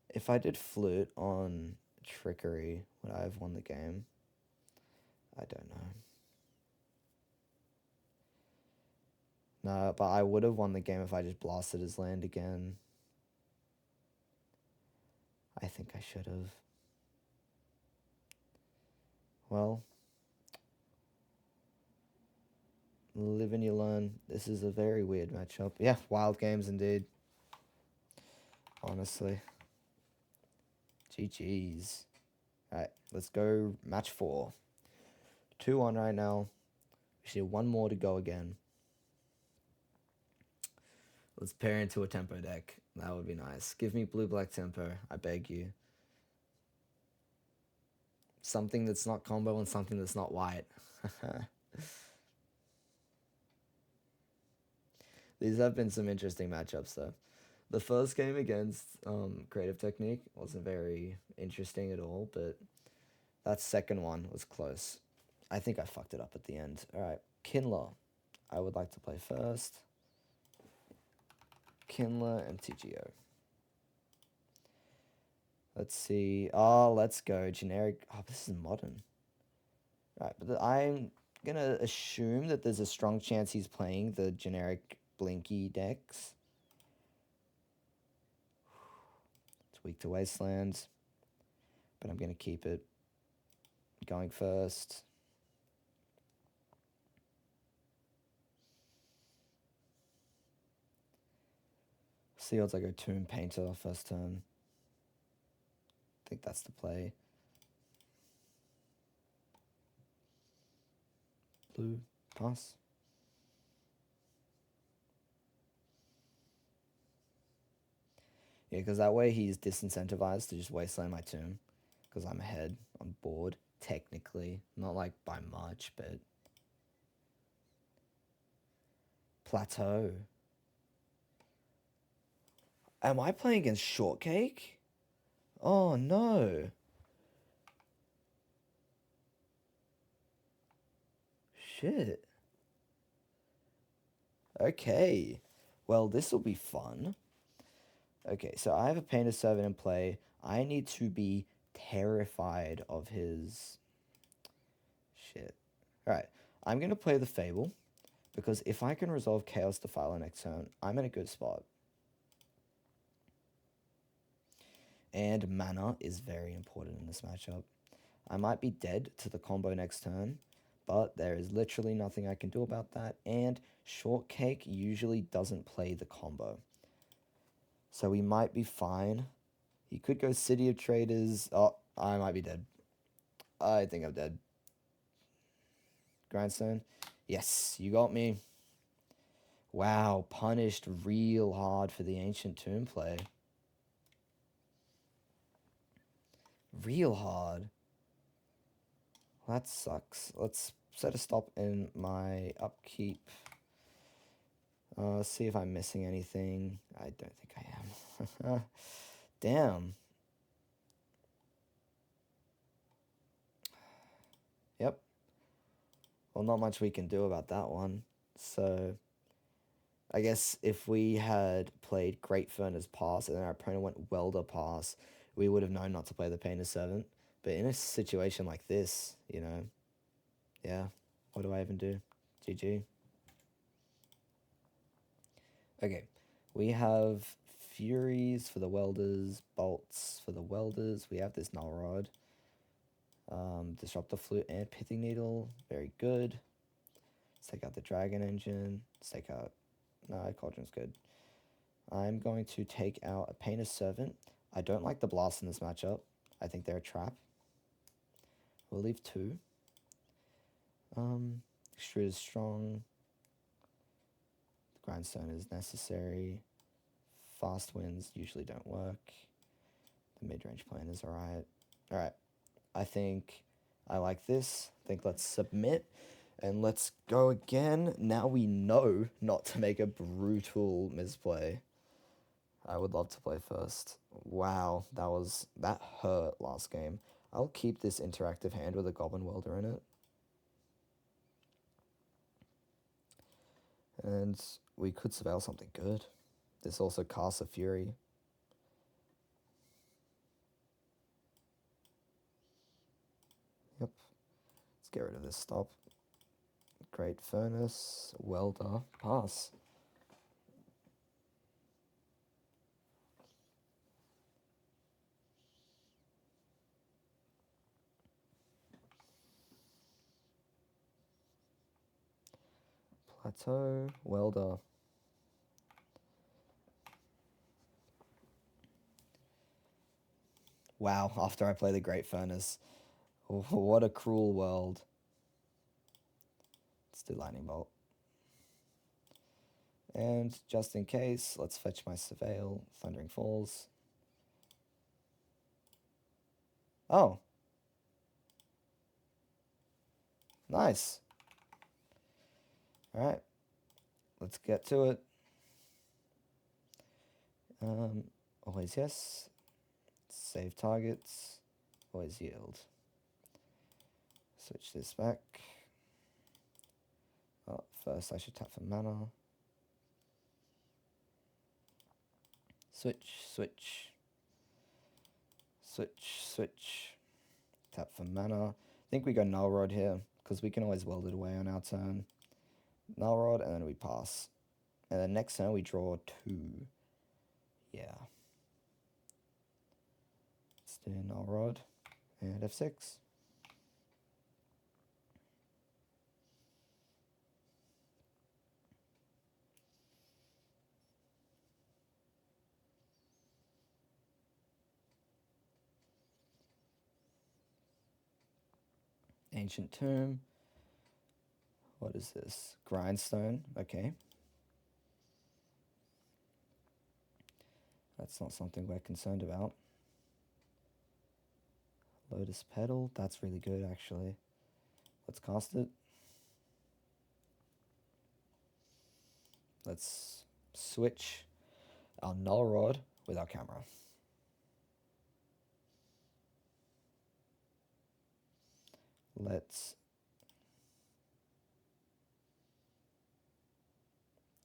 If I did Flute on Trickery, would I have won the game? I don't know. No, but I would have won the game if I just blasted his land again. I think I should have. Well, live and you learn. This is a very weird matchup. Yeah, wild games indeed. Honestly. GG's. Alright, let's go match 4. 2-1 right now. We should have one more to go again. Let's pair into a tempo deck. That would be nice. Give me blue-black tempo. I beg you. Something that's not combo and something that's not white. These have been some interesting matchups, though. The first game against Creative Technique wasn't very interesting at all, but that second one was close. I think I fucked it up at the end. Alright, Kindler. I would like to play first. Kindler and TGO. Let's see. Oh, let's go. Generic. Oh, this is modern. Right, but I'm going to assume that there's a strong chance he's playing the generic Blinky decks. It's weak to Wasteland, but I'm going to keep it going first. See odds I go Tomb Painter first turn. I think that's the play. Blue, pass. Yeah, because that way he's disincentivized to just wasteland my tomb. Because I'm ahead on board, technically. Not like by much, but... Plateau. Am I playing against Shortcake? Oh, no. Shit. Okay. Well, this will be fun. Okay, so I have a Painter Servant in play. I need to be terrified of his shit. Alright, I'm going to play the Fable, because if I can resolve Chaos Defiler next turn, I'm in a good spot. And mana is very important in this matchup. I might be dead to the combo next turn, but there is literally nothing I can do about that, and Shortcake usually doesn't play the combo. So we might be fine. He could go City of Traders. Oh, I might be dead. I think I'm dead. Grindstone. Yes, you got me. Wow, punished real hard for the Ancient Tomb play. Real hard. Well, that sucks. Let's set a stop in my upkeep. See if I'm missing anything. I don't think I am. Damn. Yep. Well, not much we can do about that one. So, I guess if we had played Great Furnace Pass and then our opponent went Welder Pass, we would have known not to play the Pain of Servant. But in a situation like this, you know, yeah, what do I even do? GG. Okay, we have Furies for the Welders, Bolts for the Welders. We have this Null Rod. Disrupt the Flute and Pithing Needle. Very good. Let's take out the Dragon Engine. Let's take out... No, Cauldron's good. I'm going to take out a Pain of Servant. I don't like the Blast in this matchup. I think they're a trap. We'll leave 2. Extrude is strong. The Grindstone is necessary. Fast Winds usually don't work. The mid-range plan is alright. Alright. I think I like this. I think let's submit. And let's go again. Now we know not to make a brutal misplay. I would love to play first. Wow, that hurt last game. I'll keep this interactive hand with a Goblin Welder in it. And we could surveil something good. This also casts a Fury. Yep. Let's get rid of this stop. Great Furnace, Welder, pass. Plateau, Welder. Wow, after I play the Great Furnace. What a cruel world. Let's do Lightning Bolt. And just in case, let's fetch my Surveil, Thundering Falls. Oh. Nice. Alright. Let's get to it. Always yes. Save targets. Always yield. Switch this back. Oh, first I should tap for mana. Switch, switch. Switch, switch. Tap for mana. I think we go Null Rod here, because we can always weld it away on our turn. Null Rod, and then we pass. And then next turn we draw 2. Yeah. Let's do Null Rod and F6. Ancient Tomb. What is this? Grindstone. Okay. That's not something we're concerned about. Lotus Petal. That's really good, actually. Let's cast it. Let's switch our Null Rod with our camera. Let's...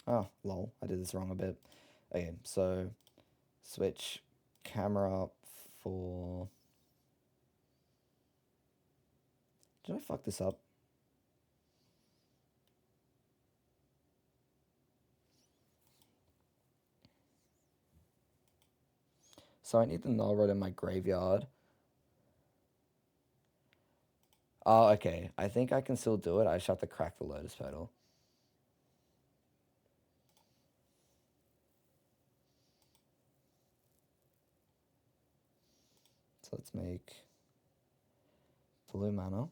Oh, lol. I did this wrong a bit. Okay, so switch camera for... Did I fuck this up? So I need the null rod in my graveyard. Oh, okay. I think I can still do it. I just have to crack the Lotus Petal. So let's make blue mana.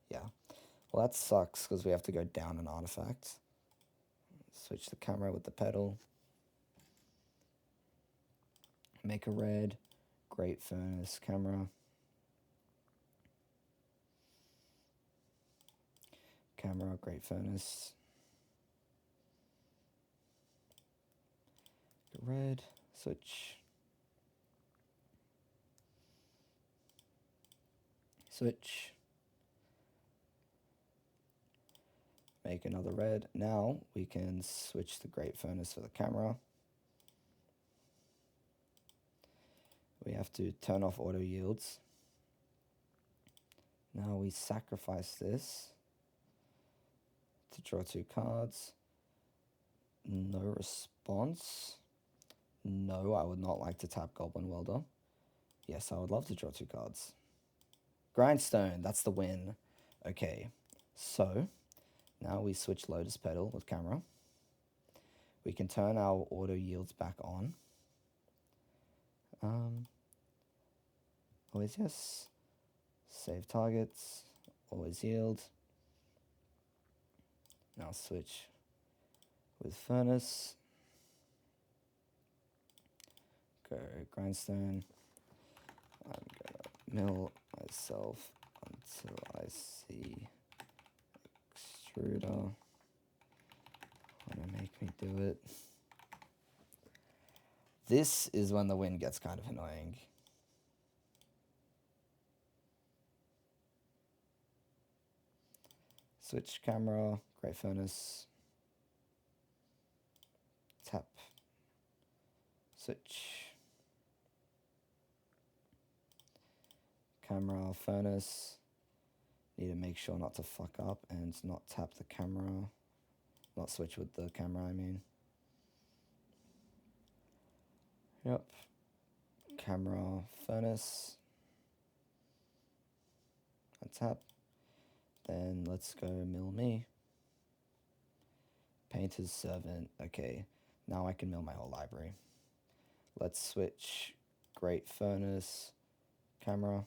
Yeah. Well, that sucks because we have to go down an artifact. Switch the camera with the pedal. Make a red. Great Furnace camera. Camera, Great Furnace. Red. Switch. Switch. Make another red. Now we can switch the Great Furnace for the camera. We have to turn off auto yields. Now we sacrifice this to draw 2 cards. No response. No, I would not like to tap Goblin Welder. Yes, I would love to draw 2 cards. Grindstone, that's the win. Okay, so now we switch Lotus Petal with camera. We can turn our auto yields back on. Always yes. Save targets. Always yield. Now switch with Furnace. Go Grindstone. I'm gonna mill myself until I see Extruder. Wanna make me do it. This is when the win gets kind of annoying. Switch camera, Great Furnace. Tap. Switch. Camera, Furnace. Need to make sure not to fuck up and not tap the camera. Not switch with the camera, I mean. Yep. Camera, Furnace. Untap. Then let's go mill me. Painter's Servant. Okay, now I can mill my whole library. Let's switch Great Furnace, camera.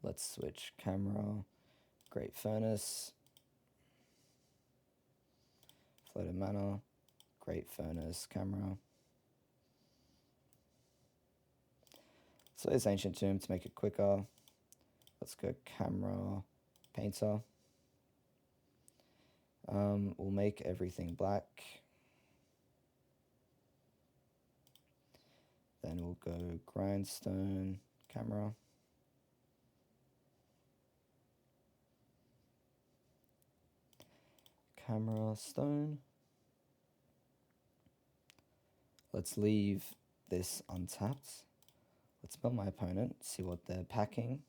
Let's switch camera, Great Furnace, Floated Mana, Great Furnace, camera. So there's Ancient Tomb to make it quicker. Let's go camera, painter. We'll make everything black. Then we'll go grindstone, camera. Camera, stone. Let's leave this untapped. Let's build my opponent, see what they're packing.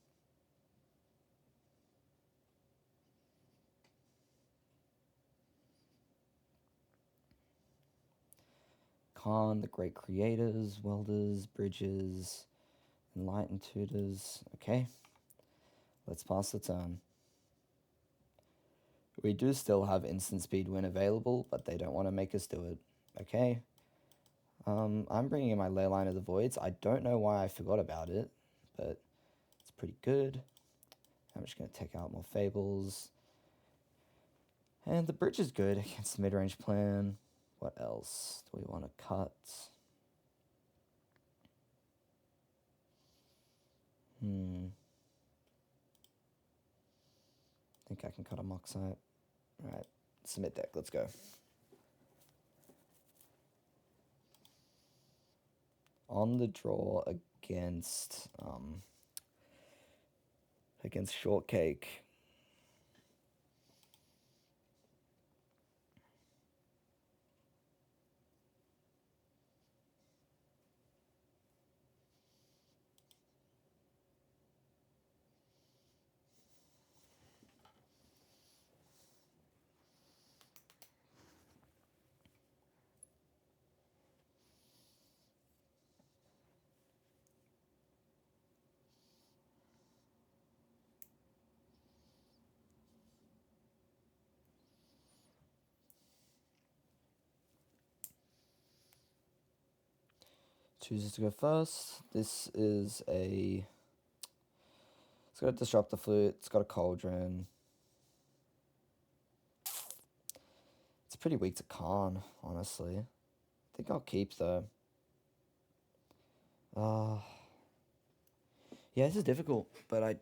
Khan, the Great Creators, Welders, Bridges, Enlightened Tutors. Okay, let's pass the turn. We do still have instant speed win available, but they don't want to make us do it. Okay. I'm bringing in my Leyline of the Voids. I don't know why I forgot about it, but it's pretty good. I'm just going to take out more Fables. And the bridge is good against the mid-range plan. What else do we want to cut? I think I can cut a Moxite. Alright, submit deck, let's go. On the draw against Shortcake. chooses to go first. This is a... It's got a Disruptor Flute, it's got a Cauldron. It's pretty weak to Khan, honestly. I think I'll keep, though. Yeah, this is difficult, but I...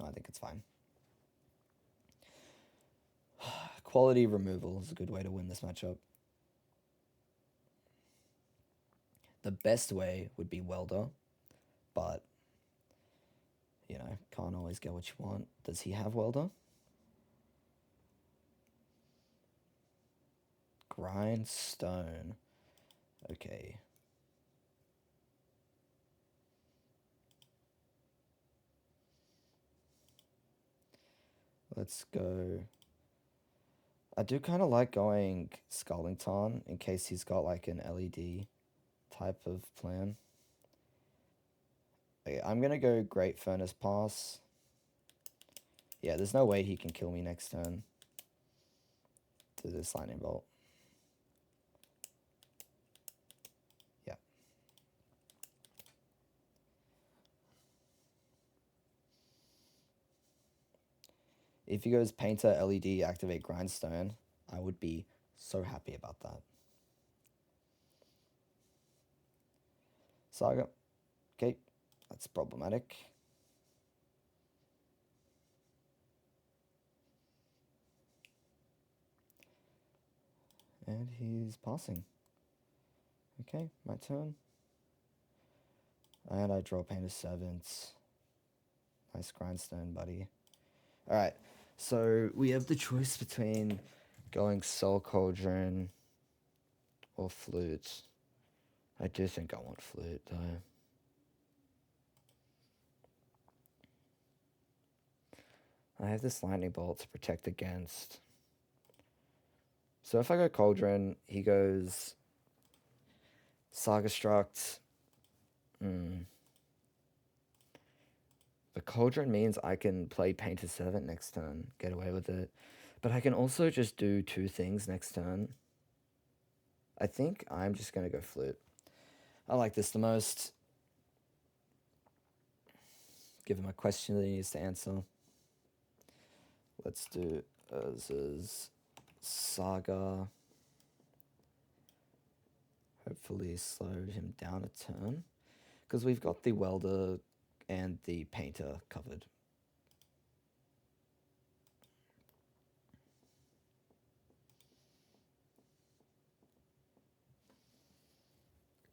I think it's fine. Quality removal is a good way to win this matchup. The best way would be Welder, but, you know, can't always get what you want. Does he have Welder? Grindstone. Okay. Let's go. I do kind of like going Skullington in case he's got like an LED type of plan. Okay, I'm gonna go Great Furnace Pass. Yeah, there's no way he can kill me next turn. To this Lightning Bolt. Yeah. If he goes Painter, LED, activate Grindstone, I would be so happy about that. Saga. Okay, that's problematic. And he's passing. Okay, my turn. And I draw Painter Servants. Nice Grindstone, buddy. Alright, so we have the choice between going Soul Cauldron or Flute. I do think I want Flute, though. I have this Lightning Bolt to protect against. So if I go Cauldron, he goes Saga Struct. The Cauldron means I can play Painter Servant next turn, get away with it. But I can also just do 2 things next turn. I think I'm just going to go Flute. I like this the most. Give him a question that he needs to answer. Let's do Urza's Saga. Hopefully slow him down a turn. Because we've got the Welder and the Painter covered.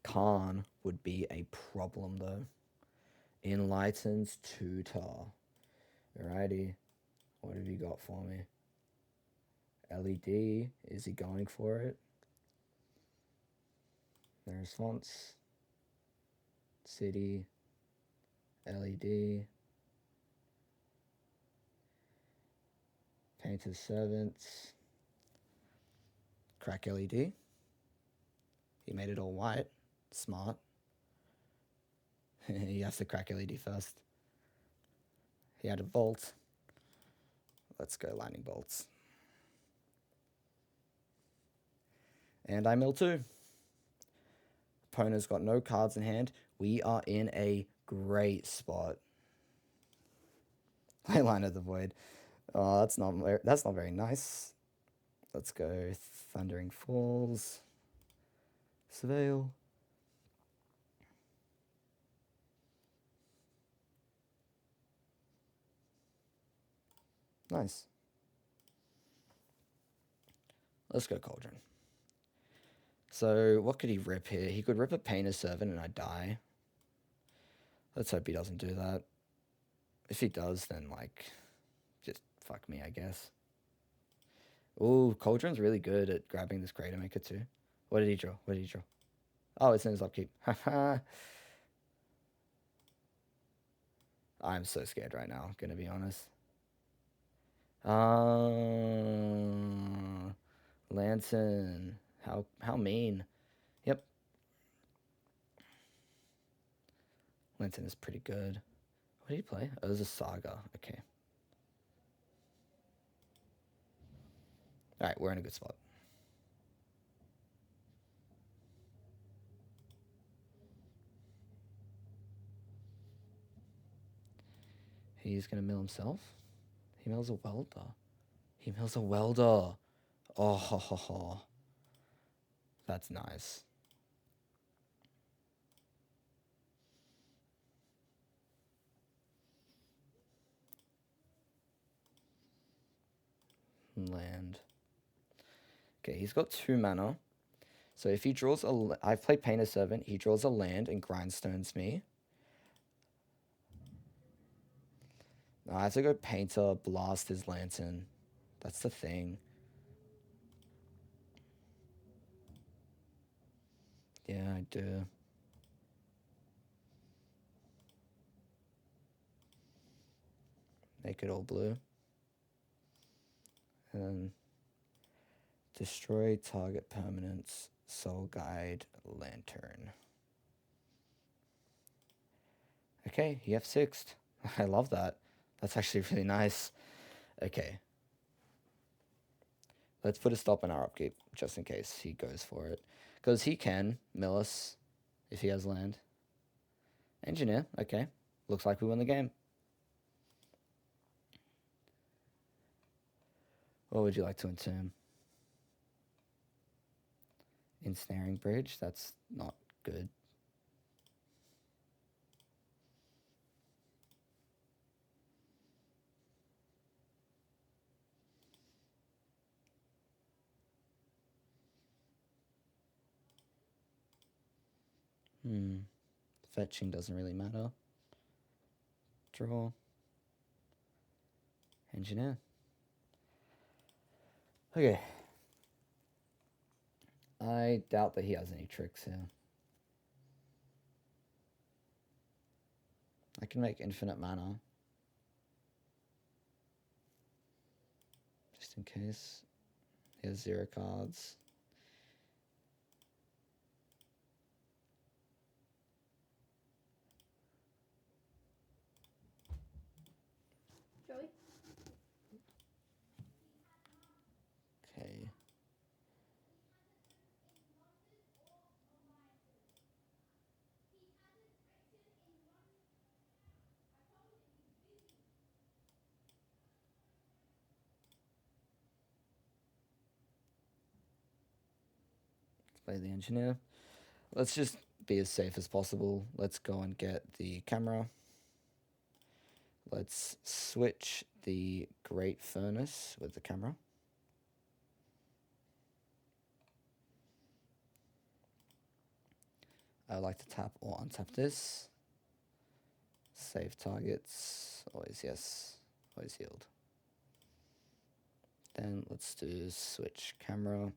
Khan would be a problem, though. Enlightens Tutor. Alrighty. What have you got for me? LED. Is he going for it? The response. City. LED. Painter Servants. Crack LED. He made it all white. Smart. He has to crack LED first. He had a bolt. Let's go Lightning Bolts. And I mill too. Opponent's got no cards in hand. We are in a great spot. Line of the Void. Oh, that's not very nice. Let's go Thundering Falls. Surveil. Nice. Let's go Cauldron. So, what could he rip here? He could rip a Painter Servant and I die. Let's hope he doesn't do that. If he does, then, like, just fuck me, I guess. Ooh, Cauldron's really good at grabbing this Crater Maker too. What did he draw? What did he draw? Oh, it's in his upkeep. Haha. I'm so scared right now, gonna be honest. Lantern. How mean. Yep. Lantern is pretty good. What did he play? Oh, it was a Saga. Okay. Alright, we're in a good spot. He's gonna mill himself. He mills a welder. He mills a welder. Oh, ho, ho, ho. That's nice. Land. Okay, he's got 2 mana. So if he draws a... I've played Painter Servant. He draws a land and grindstones me. I have to go Painter, blast his Lantern. That's the thing. Yeah, I do. Make it all blue. And then destroy target permanents, Soul Guide, Lantern. Okay, he F6'd. I love that. That's actually really nice. Okay. Let's put a stop on our upkeep, just in case he goes for it. Because he can mill us if he has land. Engineer, okay. Looks like we won the game. What would you like to entomb? Ensnaring Bridge? That's not good. Fetching doesn't really matter. Draw. Engineer. Okay. I doubt that he has any tricks here. I can make infinite mana. Just in case. He has 0 cards.
Joey?
Okay. Let's play the engineer. Let's just be as safe as possible. Let's go and get the camera. Let's switch the Great Furnace with the camera. I like to tap or untap this. Save targets. Always yes. Always yield. Then let's do switch camera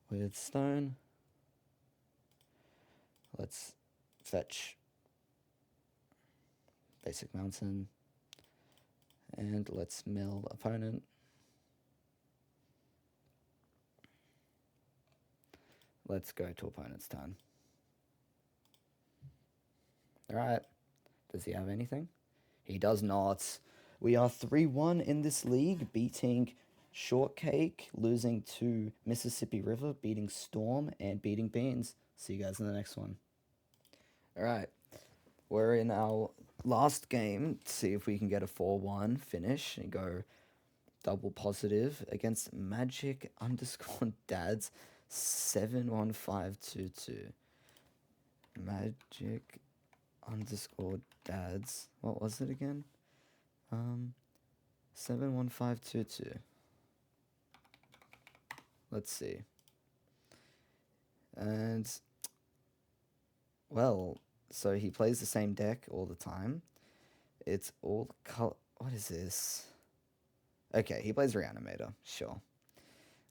with stone. Let's fetch basic mountain. And let's mill opponent. Let's go to opponent's turn. Alright. Does he have anything? He does not. We are 3-1 in this league, beating Shortcake, losing to Mississippi River, beating Storm, and beating Beans. See you guys in the next one. Alright. We're in our last game to see if we can get a 4-1 finish and go double positive against Magic _ Dads 71522. Magic _ Dads. What was it again? 71522. Let's see. And well, so he plays the same deck all the time. It's all color. What is this? Okay, he plays Reanimator. Sure.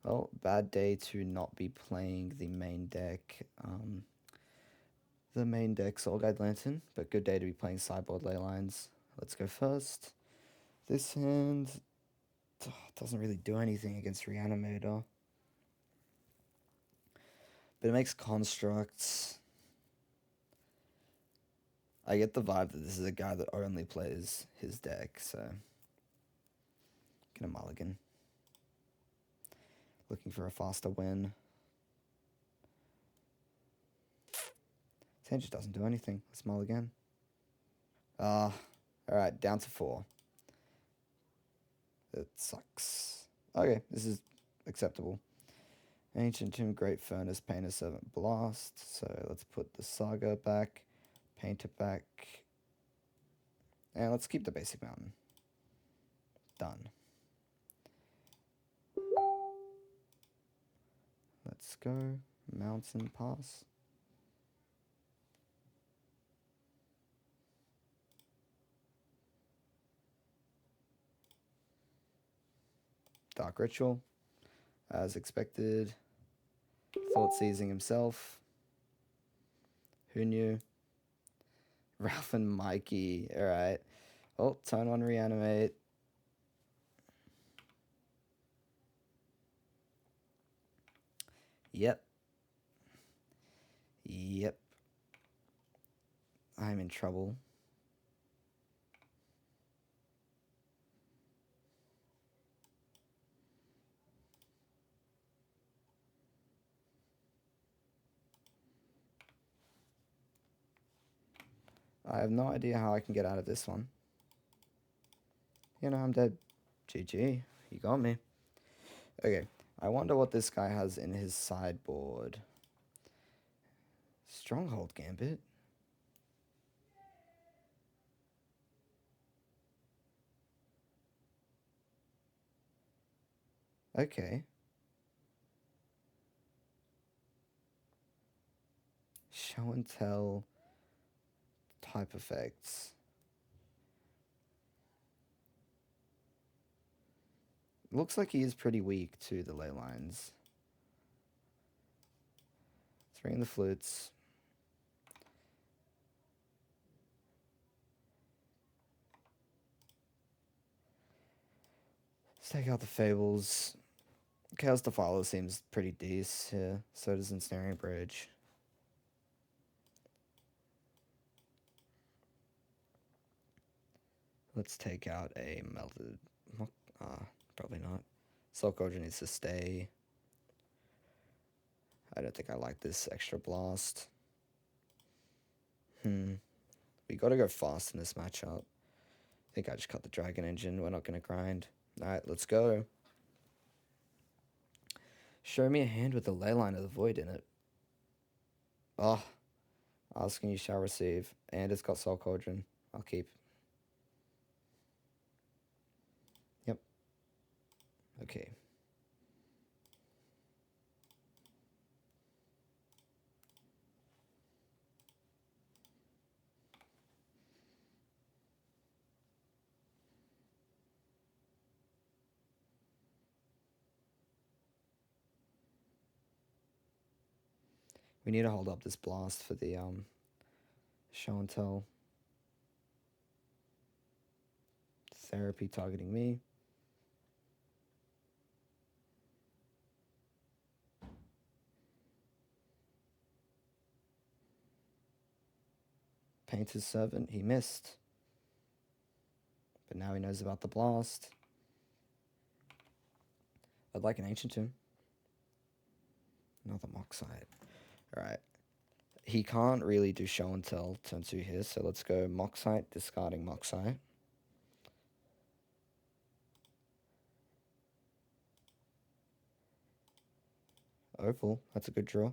Well, bad day to not be playing the main deck. The main deck Soul Guide Lantern, but good day to be playing sideboard ley lines. Let's go first. This hand doesn't really do anything against Reanimator, but it makes constructs. I get the vibe that this is a guy that only plays his deck, so get a mulligan. Looking for a faster win. This hand just doesn't do anything. Let's mull again. Alright, down to 4. It sucks. Okay, this is acceptable. Ancient Tomb, Great Furnace, Painter Servant, Blast. So let's put the Saga back, Painter back, and let's keep the basic mountain. Done. Let's go. Mountain Pass. Dark Ritual. As expected. Thought Seizing himself. Who knew? Ralph and Mikey. Alright. Oh, turn 1 Reanimate. Yep. I'm in trouble. I have no idea how I can get out of this one. You know, I'm dead. GG. You got me. Okay. I wonder what this guy has in his sideboard. Stronghold Gambit. Okay. Show and tell type effects. Looks like he is pretty weak to the ley lines. 3 in the flutes. Let's take out the Fables. Chaos Defiler seems pretty decent here. So does Ensnaring Bridge. Let's take out a Melted... probably not. Soul Cauldron needs to stay. I don't think I like this extra blast. We gotta go fast in this matchup. I think I just cut the Dragon Engine. We're not gonna grind. Alright, let's go. Show me a hand with the Leyline of the Void in it. Oh. Asking you shall receive. And it's got Soul Cauldron. I'll keep. Yep. Okay. We need to hold up this blast for the show and tell. Therapy targeting me. Painter's Servant, he missed. But now he knows about the blast. I'd like an Ancient Tomb. Another Moxite. Alright. He can't really do show and tell turn 2 here, so let's go Moxite, discarding Moxite. Opal, that's a good draw.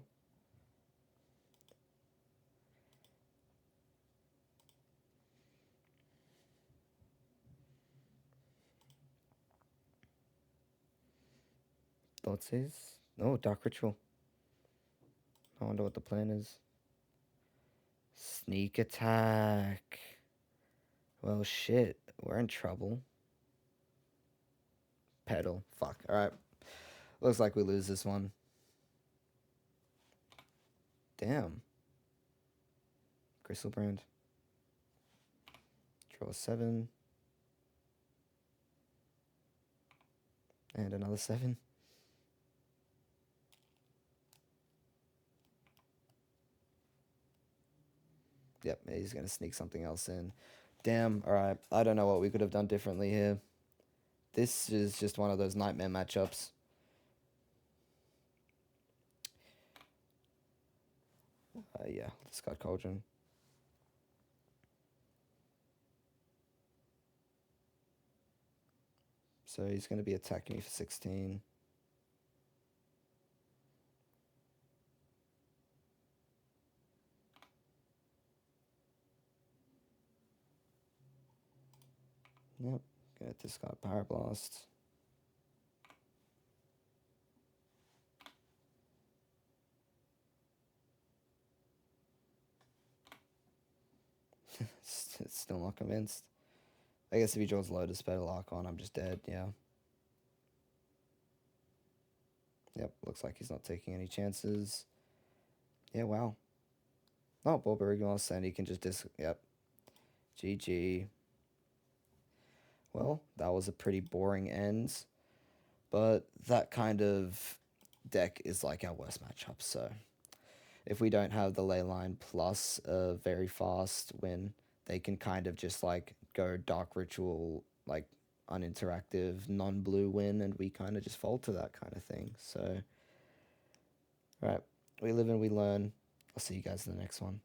Thoughtseize? Oh, Dark Ritual. I wonder what the plan is. Sneak attack. Well, shit. We're in trouble. Pedal. Fuck. Alright. Looks like we lose this one. Damn. Gristlebrand. Draw 7. And another 7. Yep, he's going to sneak something else in. Damn, alright. I don't know what we could have done differently here. This is just one of those nightmare matchups. Yeah, discard Cauldron. So he's going to be attacking me for 16. Yep, gonna discard Pyroblast. It's still not convinced. I guess if he draws Lotus Petal Archon, I'm just dead, yeah. Yep, looks like he's not taking any chances. Yeah, wow. Oh, Bulbarignos, and he can just yep. GG. Well, that was a pretty boring end, but that kind of deck is like our worst matchup, so if we don't have the Leyline plus a very fast win, they can kind of just like go Dark Ritual, like uninteractive, non-blue win, and we kind of just fall to that kind of thing. So, right, we live and we learn. I'll see you guys in the next one.